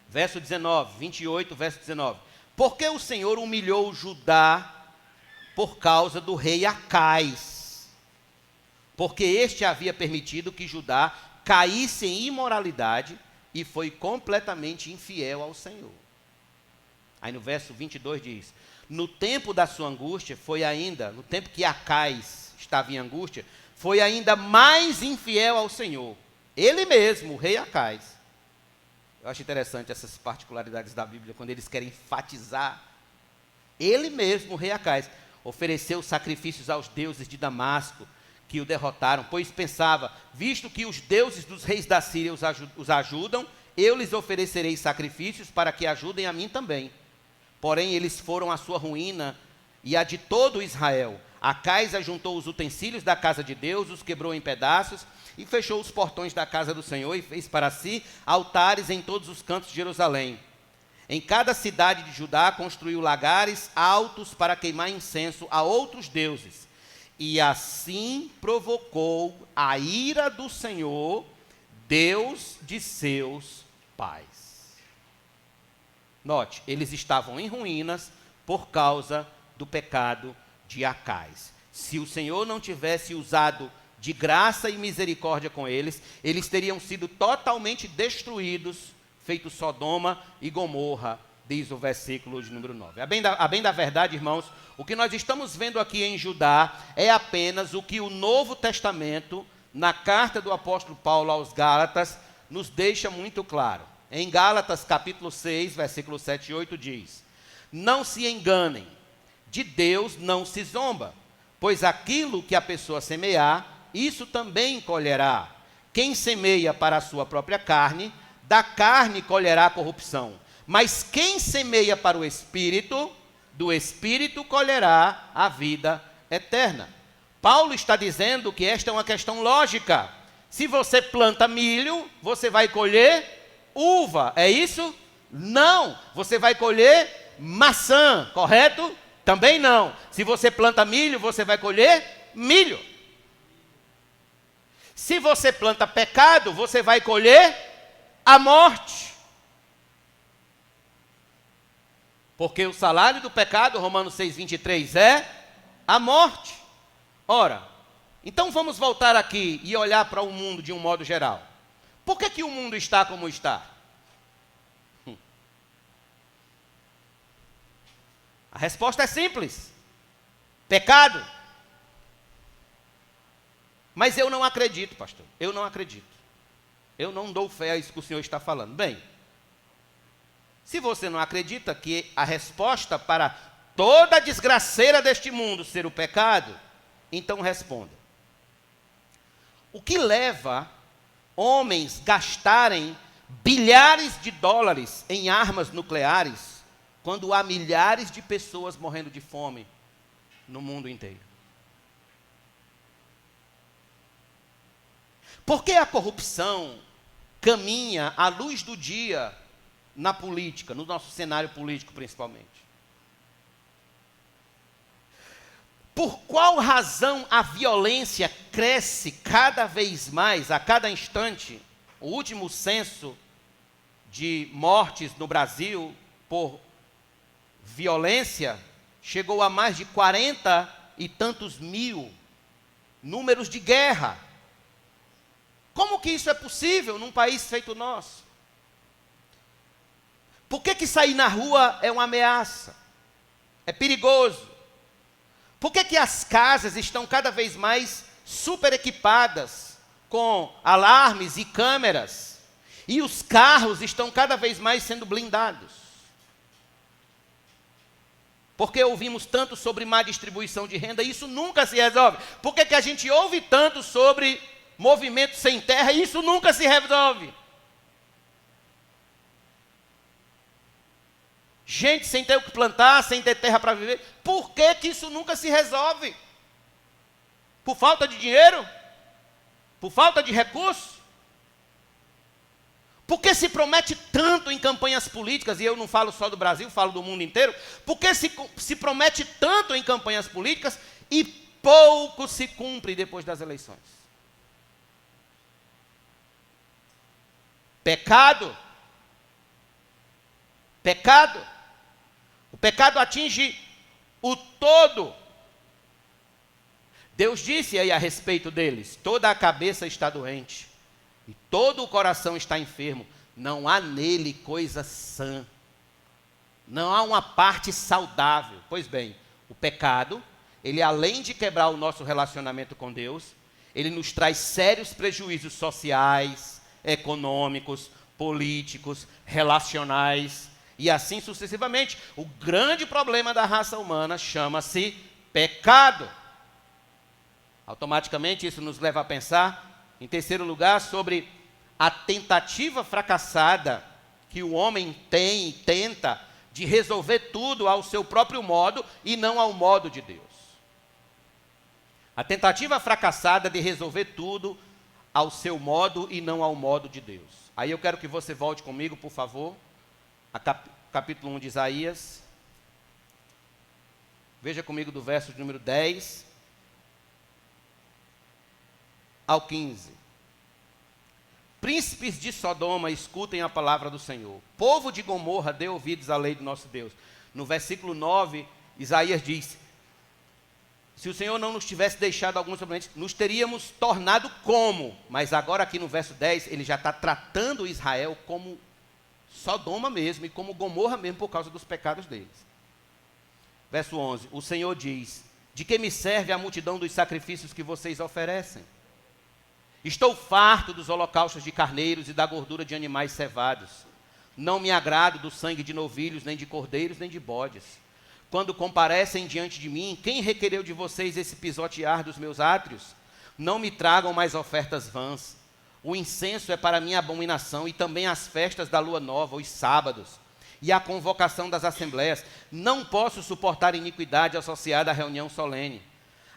Verso 19, 28, verso 19. Por que o Senhor humilhou Judá por causa do rei Acais? Porque este havia permitido que Judá caísse em imoralidade e foi completamente infiel ao Senhor. Aí no verso 22 diz: no tempo da sua angústia, no tempo que Acais estava em angústia, foi ainda mais infiel ao Senhor. Ele mesmo, o rei Acais. Eu acho interessante essas particularidades da Bíblia, quando eles querem enfatizar. Ele mesmo, o rei Acais, ofereceu sacrifícios aos deuses de Damasco, que o derrotaram, pois pensava, visto que os deuses dos reis da Síria os ajudam, eu lhes oferecerei sacrifícios para que ajudem a mim também. Porém, eles foram à sua ruína e a de todo Israel. Acais ajuntou os utensílios da casa de Deus, os quebrou em pedaços e fechou os portões da casa do Senhor e fez para si altares em todos os cantos de Jerusalém. Em cada cidade de Judá construiu lagares altos para queimar incenso a outros deuses. E assim provocou a ira do Senhor, Deus de seus pais. Note, eles estavam em ruínas por causa do pecado de Acais. Se o Senhor não tivesse usado de graça e misericórdia com eles, eles teriam sido totalmente destruídos, feito Sodoma e Gomorra, diz o versículo de número 9. A bem da verdade, irmãos, o que nós estamos vendo aqui em Judá é apenas o que o Novo Testamento, na carta do apóstolo Paulo aos Gálatas, nos deixa muito claro. Em Gálatas capítulo 6, versículos 7 e 8 diz: não se enganem, de Deus não se zomba, pois aquilo que a pessoa semear, isso também colherá. Quem semeia para a sua própria carne, da carne colherá corrupção. Mas quem semeia para o Espírito, do Espírito colherá a vida eterna. Paulo está dizendo que esta é uma questão lógica. Se você planta milho, você vai colher uva, é isso? Não, você vai colher maçã, correto? Também não. Se você planta milho, você vai colher milho. Se você planta pecado, você vai colher a morte. Porque o salário do pecado, Romanos 6:23, é a morte. Ora, então vamos voltar aqui e olhar para o mundo de um modo geral. Por que o mundo está como está? A resposta é simples: pecado. Mas eu não acredito, pastor. Eu não acredito. Eu não dou fé a isso que o senhor está falando. Bem, se você não acredita que a resposta para toda a desgraceira deste mundo ser o pecado, então responda. O que leva homens gastarem bilhares de dólares em armas nucleares, quando há milhares de pessoas morrendo de fome no mundo inteiro? Por que a corrupção caminha à luz do dia na política, no nosso cenário político principalmente? Por qual razão a violência cresce cada vez mais, a cada instante? O último censo de mortes no Brasil por violência chegou a mais de 40 e tantos mil. Números de guerra. Como que isso é possível num país feito nosso? Por que sair na rua é uma ameaça? É perigoso. Por que as casas estão cada vez mais super equipadas com alarmes e câmeras? E os carros estão cada vez mais sendo blindados? Porque ouvimos tanto sobre má distribuição de renda, e isso nunca se resolve. Por que a gente ouve tanto sobre movimento sem terra, e isso nunca se resolve? Gente sem ter o que plantar, sem ter terra para viver. Por que isso nunca se resolve? Por falta de dinheiro? Por falta de recurso? Por que se promete tanto em campanhas políticas, e eu não falo só do Brasil, falo do mundo inteiro, por que se promete tanto em campanhas políticas e pouco se cumpre depois das eleições? Pecado. Pecado. O pecado atinge o todo. Deus disse aí a respeito deles: toda a cabeça está doente e todo o coração está enfermo. Não há nele coisa sã. Não há uma parte saudável. Pois bem, o pecado, ele além de quebrar o nosso relacionamento com Deus, ele nos traz sérios prejuízos sociais, econômicos, políticos, relacionais e assim sucessivamente. O grande problema da raça humana chama-se pecado. Automaticamente isso nos leva a pensar, em terceiro lugar, sobre a tentativa fracassada que o homem tem e tenta de resolver tudo ao seu próprio modo e não ao modo de Deus. A tentativa fracassada de resolver tudo ao seu modo e não ao modo de Deus. Aí eu quero que você volte comigo, por favor, a capítulo 1 de Isaías. Veja comigo do verso de número 10 ao 15. Príncipes de Sodoma, escutem a palavra do Senhor. Povo de Gomorra, dê ouvidos à lei do nosso Deus. No versículo 9, Isaías diz: se o Senhor não nos tivesse deixado alguns sobreviventes, nos teríamos tornado como? Mas agora aqui no verso 10, ele já está tratando Israel como Sodoma mesmo, e como Gomorra mesmo, por causa dos pecados deles. Verso 11, o Senhor diz: de que me serve a multidão dos sacrifícios que vocês oferecem? Estou farto dos holocaustos de carneiros e da gordura de animais cevados. Não me agrado do sangue de novilhos, nem de cordeiros, nem de bodes. Quando comparecem diante de mim, quem requereu de vocês esse pisotear dos meus átrios? Não me tragam mais ofertas vãs. O incenso é para mim abominação, e também as festas da lua nova, os sábados, e a convocação das assembleias. Não posso suportar iniquidade associada à reunião solene.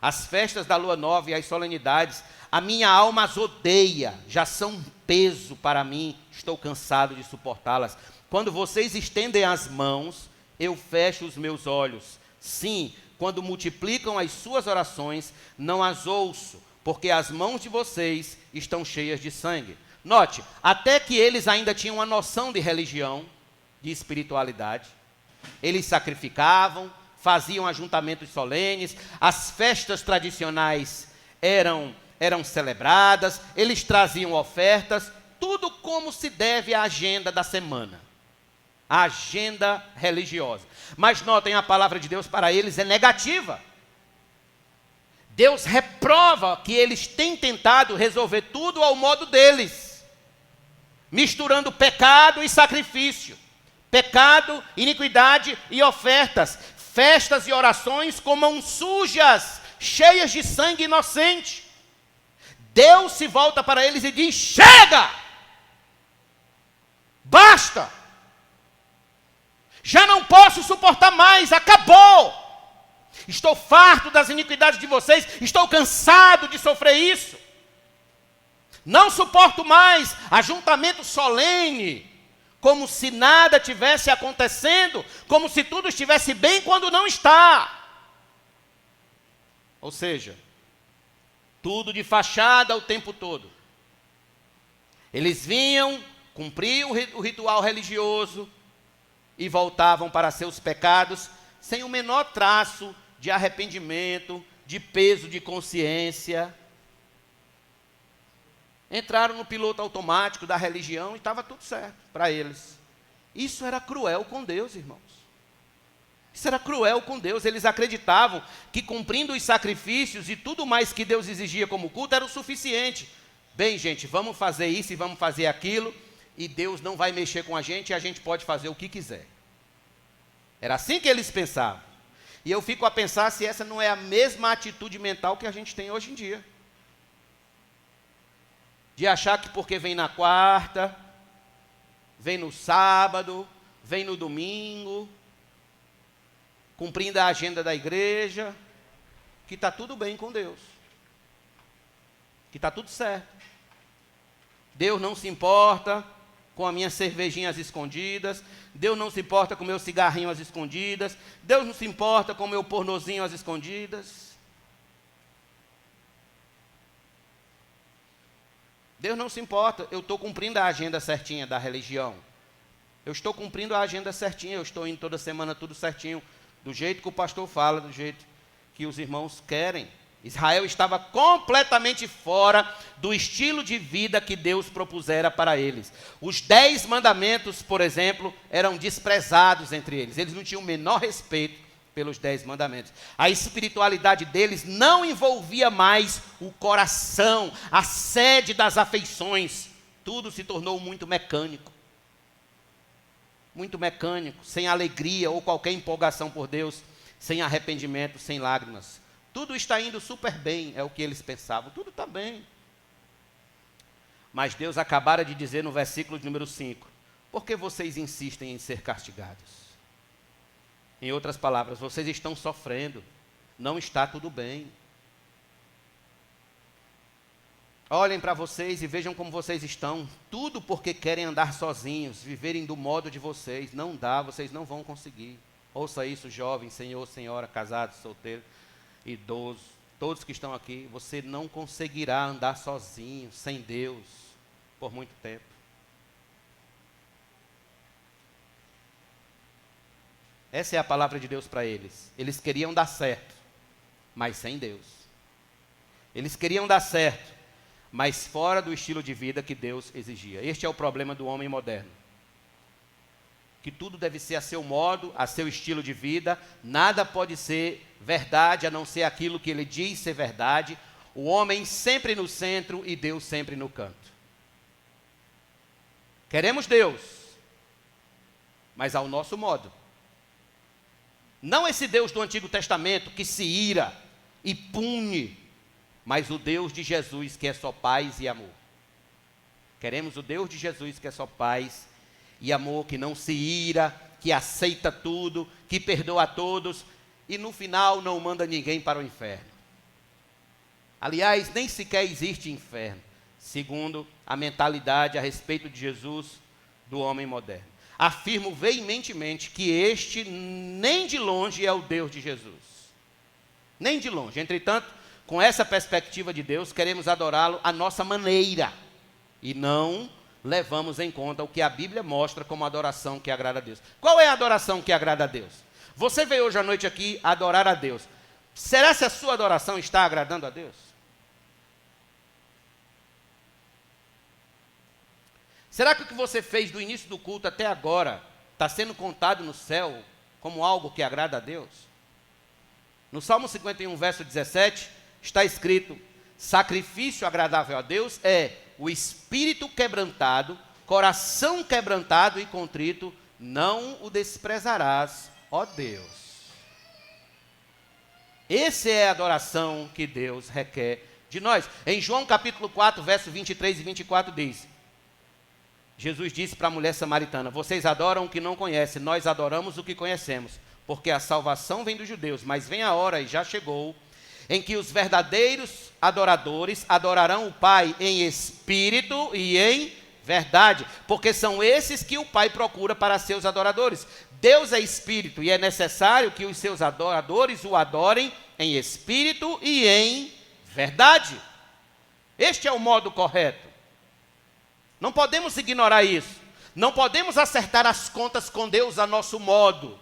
As festas da lua nova e as solenidades, a minha alma as odeia, já são um peso para mim, estou cansado de suportá-las. Quando vocês estendem as mãos, eu fecho os meus olhos. Sim, quando multiplicam as suas orações, não as ouço, porque as mãos de vocês estão cheias de sangue. Note, até que eles ainda tinham uma noção de religião, de espiritualidade. Eles sacrificavam, faziam ajuntamentos solenes, as festas tradicionais eram celebradas, eles traziam ofertas, tudo como se deve à agenda da semana, a agenda religiosa. Mas notem, a palavra de Deus para eles é negativa. Deus reprova que eles têm tentado resolver tudo ao modo deles, misturando pecado e sacrifício, pecado, iniquidade e ofertas, festas e orações com mãos sujas, cheias de sangue inocente. Deus se volta para eles e diz: chega! Basta! Já não posso suportar mais, acabou! Estou farto das iniquidades de vocês, estou cansado de sofrer isso. Não suporto mais ajuntamento solene, como se nada tivesse acontecendo, como se tudo estivesse bem quando não está. Ou seja, tudo de fachada o tempo todo. Eles vinham, cumpriam o ritual religioso e voltavam para seus pecados sem o menor traço de arrependimento, de peso de consciência. Entraram no piloto automático da religião e estava tudo certo para eles. Isso era cruel com Deus, irmãos. Isso era cruel com Deus. Eles acreditavam que cumprindo os sacrifícios e tudo mais que Deus exigia como culto era o suficiente. Bem, gente, vamos fazer isso e vamos fazer aquilo, e Deus não vai mexer com a gente e a gente pode fazer o que quiser. Era assim que eles pensavam. E eu fico a pensar se essa não é a mesma atitude mental que a gente tem hoje em dia. De achar que porque vem na quarta, vem no sábado, vem no domingo, cumprindo a agenda da igreja, que está tudo bem com Deus. que está tudo certo. Deus não se importa com as minhas cervejinhas escondidas, Deus não se importa com o meu cigarrinho às escondidas, Deus não se importa com o meu pornozinho às escondidas. Deus não se importa, eu estou cumprindo a agenda certinha da religião. Eu estou cumprindo a agenda certinha, eu estou indo toda semana tudo certinho, do jeito que o pastor fala, do jeito que os irmãos querem. Israel estava completamente fora do estilo de vida que Deus propusera para eles. Os 10 mandamentos, por exemplo, eram desprezados entre eles. Eles não tinham o menor respeito pelos 10 mandamentos. A espiritualidade deles não envolvia mais o coração, a sede das afeições. Tudo se tornou muito mecânico. Muito mecânico, sem alegria ou qualquer empolgação por Deus, sem arrependimento, sem lágrimas. Tudo está indo super bem, é o que eles pensavam, tudo está bem. Mas Deus acabara de dizer no versículo de número 5, por que vocês insistem em ser castigados? Em outras palavras, vocês estão sofrendo, não está tudo bem. Olhem para vocês e vejam como vocês estão, tudo porque querem andar sozinhos, viverem do modo de vocês, não dá, vocês não vão conseguir. Ouça isso, jovem, senhor, senhora, casado, solteiro, idoso, todos que estão aqui, você não conseguirá andar sozinho, sem Deus, por muito tempo. Essa é a palavra de Deus para eles. Eles queriam dar certo, mas sem Deus. Eles queriam dar certo, mas fora do estilo de vida que Deus exigia. Este é o problema do homem moderno. Que tudo deve ser a seu modo, a seu estilo de vida, nada pode ser verdade a não ser aquilo que ele diz ser verdade, o homem sempre no centro e Deus sempre no canto. Queremos Deus, mas ao nosso modo. Não esse Deus do Antigo Testamento que se ira e pune, mas o Deus de Jesus que é só paz e amor. Queremos o Deus de Jesus que é só paz e amor, que não se ira, que aceita tudo, que perdoa a todos e no final não manda ninguém para o inferno. Aliás, nem sequer existe inferno, segundo a mentalidade a respeito de Jesus do homem moderno. Afirmo veementemente que este nem de longe é o Deus de Jesus. Nem de longe. Entretanto, com essa perspectiva de Deus, queremos adorá-lo à nossa maneira e não levamos em conta o que a Bíblia mostra como adoração que agrada a Deus. Qual é a adoração que agrada a Deus? Você veio hoje à noite aqui adorar a Deus. Será que a sua adoração está agradando a Deus? Será que o que você fez do início do culto até agora está sendo contado no céu como algo que agrada a Deus? No Salmo 51, verso 17, está escrito: sacrifício agradável a Deus é o espírito quebrantado, coração quebrantado e contrito, não o desprezarás, ó Deus. Essa é a adoração que Deus requer de nós. Em João capítulo 4, verso 23 e 24 diz, Jesus disse para a mulher samaritana: vocês adoram o que não conhecem, nós adoramos o que conhecemos, porque a salvação vem dos judeus, mas vem a hora, e já chegou, em que os verdadeiros adoradores adorarão o Pai em espírito e em verdade, porque são esses que o Pai procura para seus adoradores. Deus é espírito e é necessário que os seus adoradores o adorem em espírito e em verdade. Este é o modo correto. Não podemos ignorar isso. Não podemos acertar as contas com Deus a nosso modo.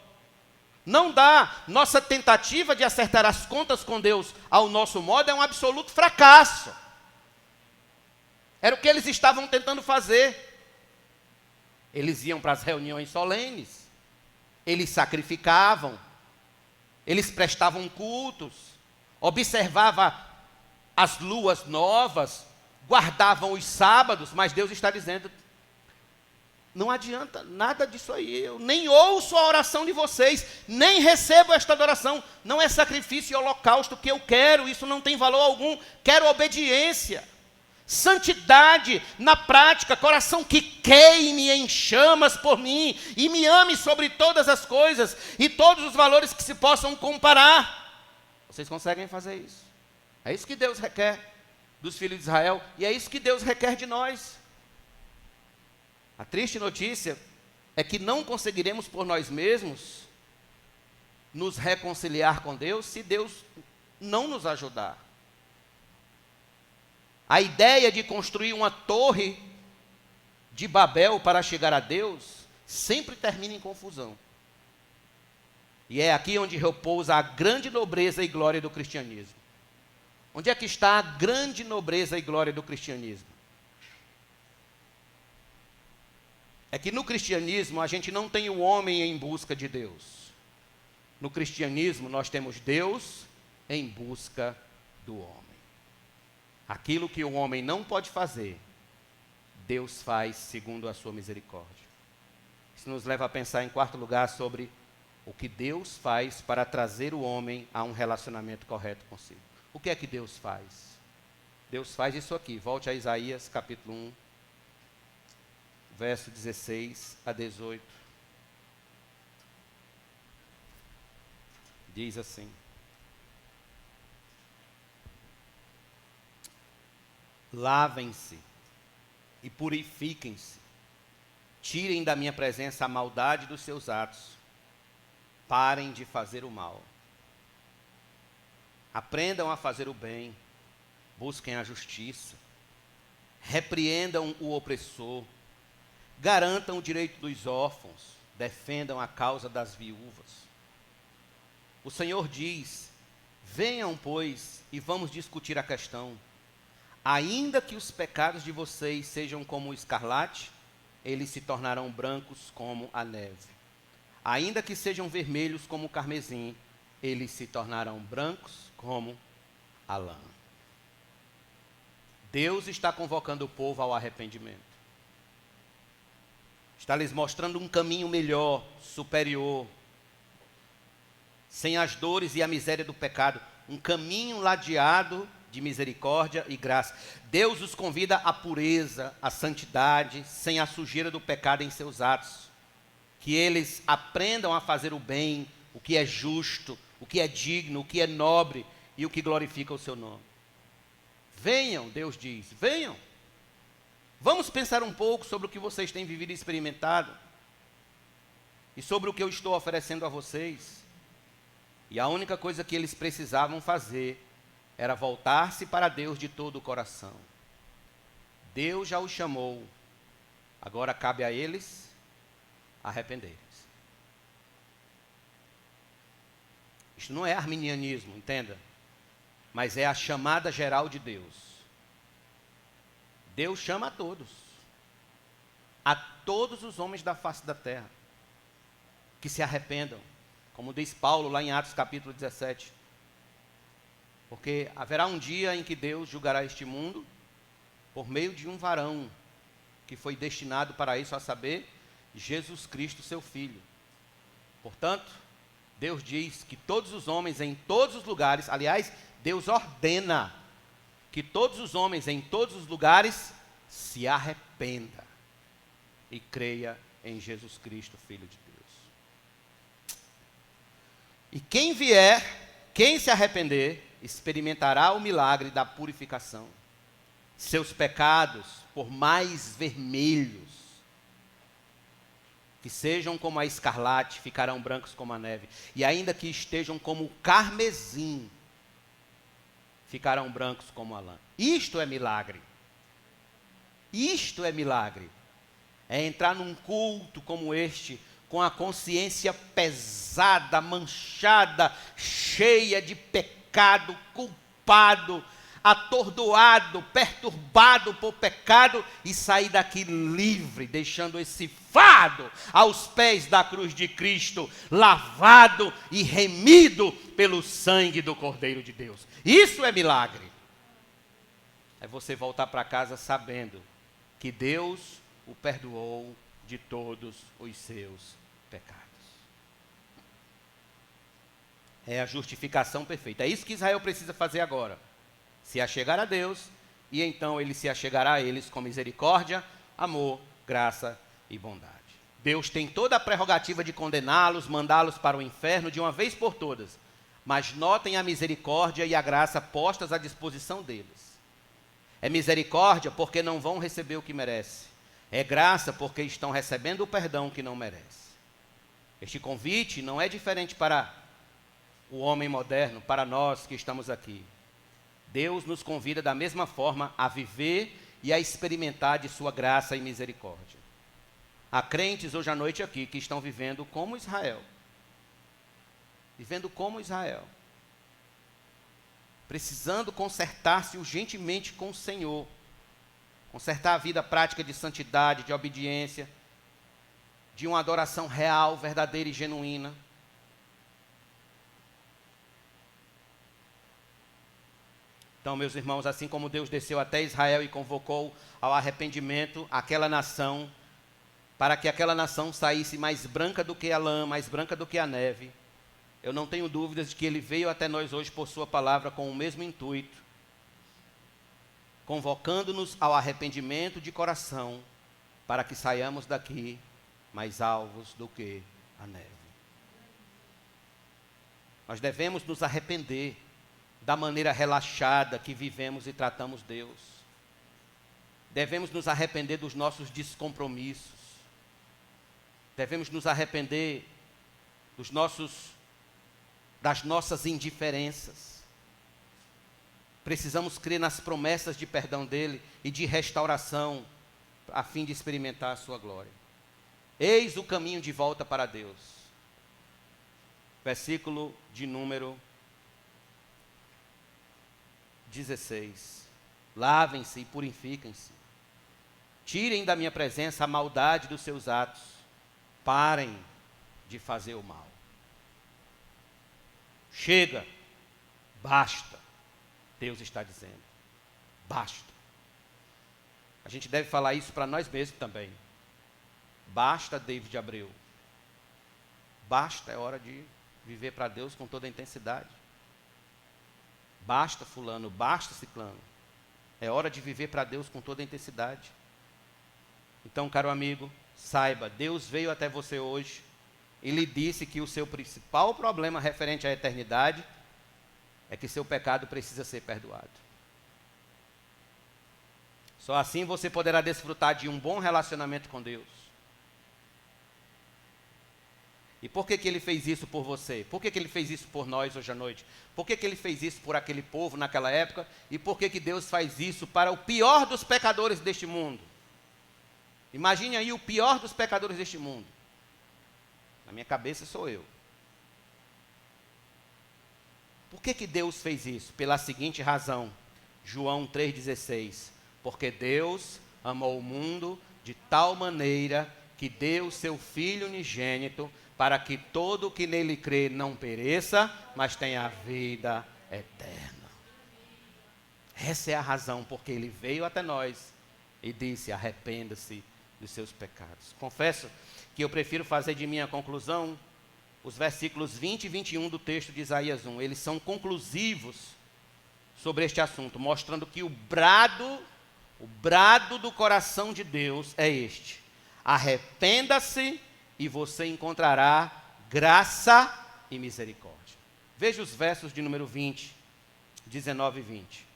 Não dá. Nossa tentativa de acertar as contas com Deus ao nosso modo é um absoluto fracasso. Era o que eles estavam tentando fazer. Eles iam para as reuniões solenes, eles sacrificavam, eles prestavam cultos, observavam as luas novas, guardavam os sábados, mas Deus está dizendo: não adianta nada disso aí, eu nem ouço a oração de vocês, nem recebo esta adoração, não é sacrifício e holocausto que eu quero, isso não tem valor algum, quero obediência, santidade na prática, coração que queime em chamas por mim, e me ame sobre todas as coisas, e todos os valores que se possam comparar. Vocês conseguem fazer isso? É isso que Deus requer. dos filhos de Israel, e é isso que Deus requer de nós. A triste notícia é que não conseguiremos por nós mesmos nos reconciliar com Deus se Deus não nos ajudar. A ideia de construir uma torre de Babel para chegar a Deus sempre termina em confusão. E é aqui onde repousa a grande nobreza e glória do cristianismo. Onde é que está a grande nobreza e glória do cristianismo? É que no cristianismo a gente não tem o homem em busca de Deus. No cristianismo nós temos Deus em busca do homem. Aquilo que o homem não pode fazer, Deus faz segundo a sua misericórdia. Isso nos leva a pensar, em quarto lugar, sobre o que Deus faz para trazer o homem a um relacionamento correto consigo. O que é que Deus faz? Deus faz isso aqui. Volte a Isaías capítulo 1, verso 16 a 18. Diz assim: lavem-se e purifiquem-se, tirem da minha presença a maldade dos seus atos, parem de fazer o mal, aprendam a fazer o bem, busquem a justiça, repreendam o opressor, garantam o direito dos órfãos, defendam a causa das viúvas. O Senhor diz: venham, pois, e vamos discutir a questão. Ainda que os pecados de vocês sejam como o escarlate, eles se tornarão brancos como a neve. Ainda que sejam vermelhos como o carmesim, eles se tornarão brancos como a lã. Deus está convocando o povo ao arrependimento. Está lhes mostrando um caminho melhor, superior, sem as dores e a miséria do pecado, um caminho ladeado de misericórdia e graça. Deus os convida à pureza, à santidade, sem a sujeira do pecado em seus atos. Que eles aprendam a fazer o bem, o que é justo, o que é digno, o que é nobre e o que glorifica o seu nome. Venham, Deus diz, venham. Vamos pensar um pouco sobre o que vocês têm vivido e experimentado e sobre o que eu estou oferecendo a vocês. E a única coisa que eles precisavam fazer era voltar-se para Deus de todo o coração. Deus já os chamou, agora cabe a eles arrepender-se. Isto não é arminianismo, entenda, mas é a chamada geral de Deus. Deus chama a todos os homens da face da terra, que se arrependam, como diz Paulo lá em Atos capítulo 17. Porque haverá um dia em que Deus julgará este mundo por meio de um varão que foi destinado para isso, a saber, Jesus Cristo, seu Filho. Portanto, Deus diz que todos os homens em todos os lugares, aliás, Deus ordena que todos os homens em todos os lugares se arrependa e creia em Jesus Cristo, Filho de Deus. E quem se arrepender, experimentará o milagre da purificação. Seus pecados, por mais vermelhos que sejam como a escarlate, ficarão brancos como a neve. E ainda que estejam como o carmesim, ficarão brancos como a lã. Isto é milagre. Isto é milagre. É entrar num culto como este, com a consciência pesada, manchada, cheia de pecado, culpado, atordoado, perturbado por pecado, e sair daqui livre, deixando esse fardo aos pés da cruz de Cristo, lavado e remido pelo sangue do Cordeiro de Deus. Isso é milagre. É você voltar para casa sabendo que Deus o perdoou de todos os seus pecados. É a justificação perfeita. É isso que Israel precisa fazer agora. Se achegar a Deus, e então Ele se achegará a eles com misericórdia, amor, graça e bondade. Deus tem toda a prerrogativa de condená-los, mandá-los para o inferno de uma vez por todas. Mas notem a misericórdia e a graça postas à disposição deles. É misericórdia porque não vão receber o que merece. É graça porque estão recebendo o perdão que não merece. Este convite não é diferente para o homem moderno, para nós que estamos aqui. Deus nos convida da mesma forma a viver e a experimentar de sua graça e misericórdia. Há crentes hoje à noite aqui que estão vivendo como Israel. Vivendo como Israel. Precisando consertar-se urgentemente com o Senhor. Consertar a vida prática de santidade, de obediência, de uma adoração real, verdadeira e genuína. Então, meus irmãos, assim como Deus desceu até Israel e convocou ao arrependimento aquela nação, para que aquela nação saísse mais branca do que a lã, mais branca do que a neve, eu não tenho dúvidas de que Ele veio até nós hoje por sua palavra com o mesmo intuito, convocando-nos ao arrependimento de coração, para que saiamos daqui mais alvos do que a neve. Nós devemos nos arrepender da maneira relaxada que vivemos e tratamos Deus. Devemos nos arrepender dos nossos descompromissos. Devemos nos arrepender das nossas indiferenças. Precisamos crer nas promessas de perdão dele e de restauração, a fim de experimentar a sua glória. Eis o caminho de volta para Deus. Versículo de número 16. Lavem-se e purifiquem-se. Tirem da minha presença a maldade dos seus atos. Parem de fazer o mal. Chega. Basta. Deus está dizendo. Basta. A gente deve falar isso para nós mesmos também. Basta, David Abreu. Basta, é hora de viver para Deus com toda a intensidade. Basta, fulano, basta, ciclano. É hora de viver para Deus com toda a intensidade. Então, caro amigo, saiba, Deus veio até você hoje e lhe disse que o seu principal problema referente à eternidade é que seu pecado precisa ser perdoado. Só assim você poderá desfrutar de um bom relacionamento com Deus. E por que Ele fez isso por você? Por que Ele fez isso por nós hoje à noite? Por que Ele fez isso por aquele povo naquela época? E por que Deus faz isso para o pior dos pecadores deste mundo? Imagine aí o pior dos pecadores deste mundo. Na minha cabeça sou eu. Por que Deus fez isso? Pela seguinte razão. João 3,16. Porque Deus amou o mundo de tal maneira que deu seu Filho unigênito, para que todo o que nele crê não pereça, mas tenha vida eterna. Essa é a razão porque Ele veio até nós e disse: arrependa-se dos seus pecados. Confesso que eu prefiro fazer de minha conclusão os versículos 20 e 21 do texto de Isaías 1. Eles são conclusivos sobre este assunto, mostrando que o brado do coração de Deus é este: arrependa-se e você encontrará graça e misericórdia. Veja os versos de número 20, 19 e 20.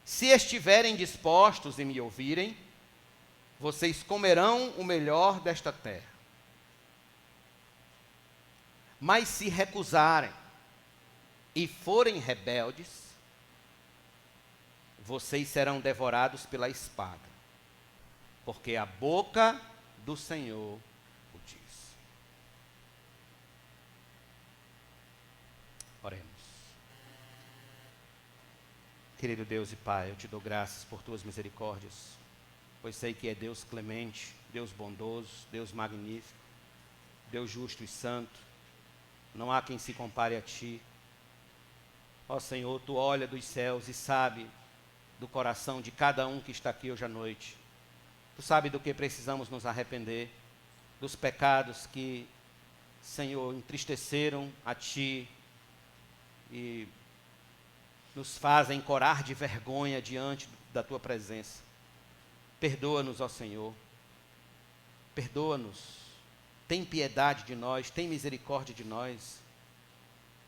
Se estiverem dispostos e me ouvirem, vocês comerão o melhor desta terra. Mas se recusarem e forem rebeldes, vocês serão devorados pela espada, porque a boca do Senhor o diz. Oremos. Querido Deus e Pai, eu te dou graças por tuas misericórdias, pois sei que é Deus clemente, Deus bondoso, Deus magnífico, Deus justo e santo. Não há quem se compare a ti. Ó Senhor, tu olha dos céus e sabe do coração de cada um que está aqui hoje à noite. Tu sabe do que precisamos nos arrepender, dos pecados que, Senhor, entristeceram a Ti e nos fazem corar de vergonha diante da Tua presença. Perdoa-nos, ó Senhor. Perdoa-nos. Tem piedade de nós, tem misericórdia de nós.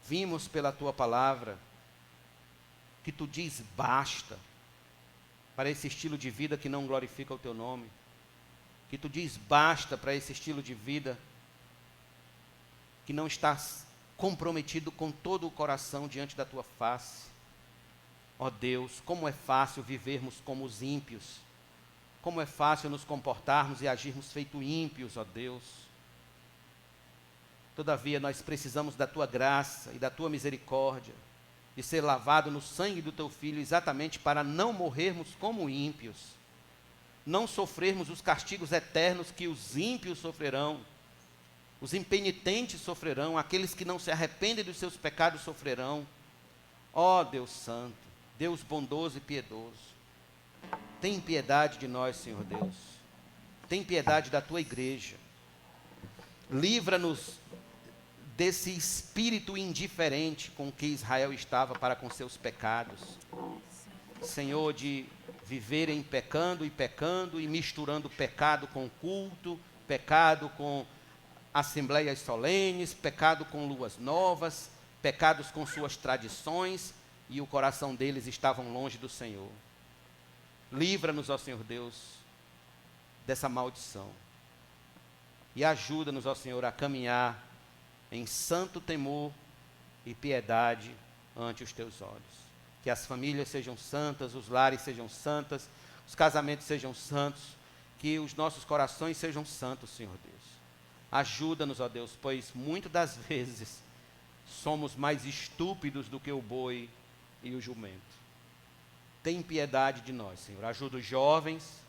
Vimos pela Tua palavra que Tu diz basta. para esse estilo de vida que não glorifica o teu nome. Que tu diz basta para esse estilo de vida que não está comprometido com todo o coração diante da tua face. Ó Deus, como é fácil vivermos como os ímpios. Como é fácil nos comportarmos e agirmos feito ímpios, ó Deus. Todavia, nós precisamos da tua graça e da tua misericórdia, de ser lavado no sangue do teu Filho, exatamente para não morrermos como ímpios, não sofrermos os castigos eternos que os ímpios sofrerão, os impenitentes sofrerão, aqueles que não se arrependem dos seus pecados sofrerão. Ó Deus Santo, Deus bondoso e piedoso, tem piedade de nós, Senhor Deus, tem piedade da tua igreja, livra-nos desse espírito indiferente com que Israel estava para com seus pecados, Senhor, de viverem pecando e misturando pecado com culto, pecado com assembleias solenes, pecado com luas novas, pecados com suas tradições, e o coração deles estavam longe do Senhor. Livra-nos, ó Senhor Deus, dessa maldição, e ajuda-nos, ó Senhor, a caminhar em santo temor e piedade ante os teus olhos. Que as famílias sejam santas, os lares sejam santas, os casamentos sejam santos, que os nossos corações sejam santos, Senhor Deus. Ajuda-nos, ó Deus, pois muitas das vezes somos mais estúpidos do que o boi e o jumento. Tem piedade de nós, Senhor. Ajuda os jovens,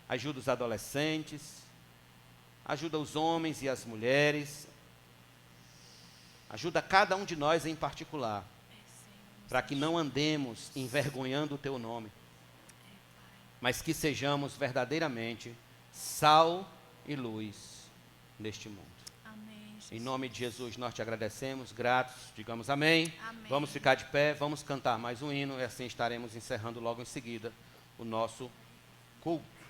ajuda os adolescentes, ajuda os homens e as mulheres, ajuda cada um de nós em particular, para que não andemos envergonhando o teu nome, mas que sejamos verdadeiramente sal e luz neste mundo. Amém, Jesus. Em nome de Jesus nós te agradecemos, gratos, digamos amém. Amém. Vamos ficar de pé, vamos cantar mais um hino e assim estaremos encerrando logo em seguida o nosso culto.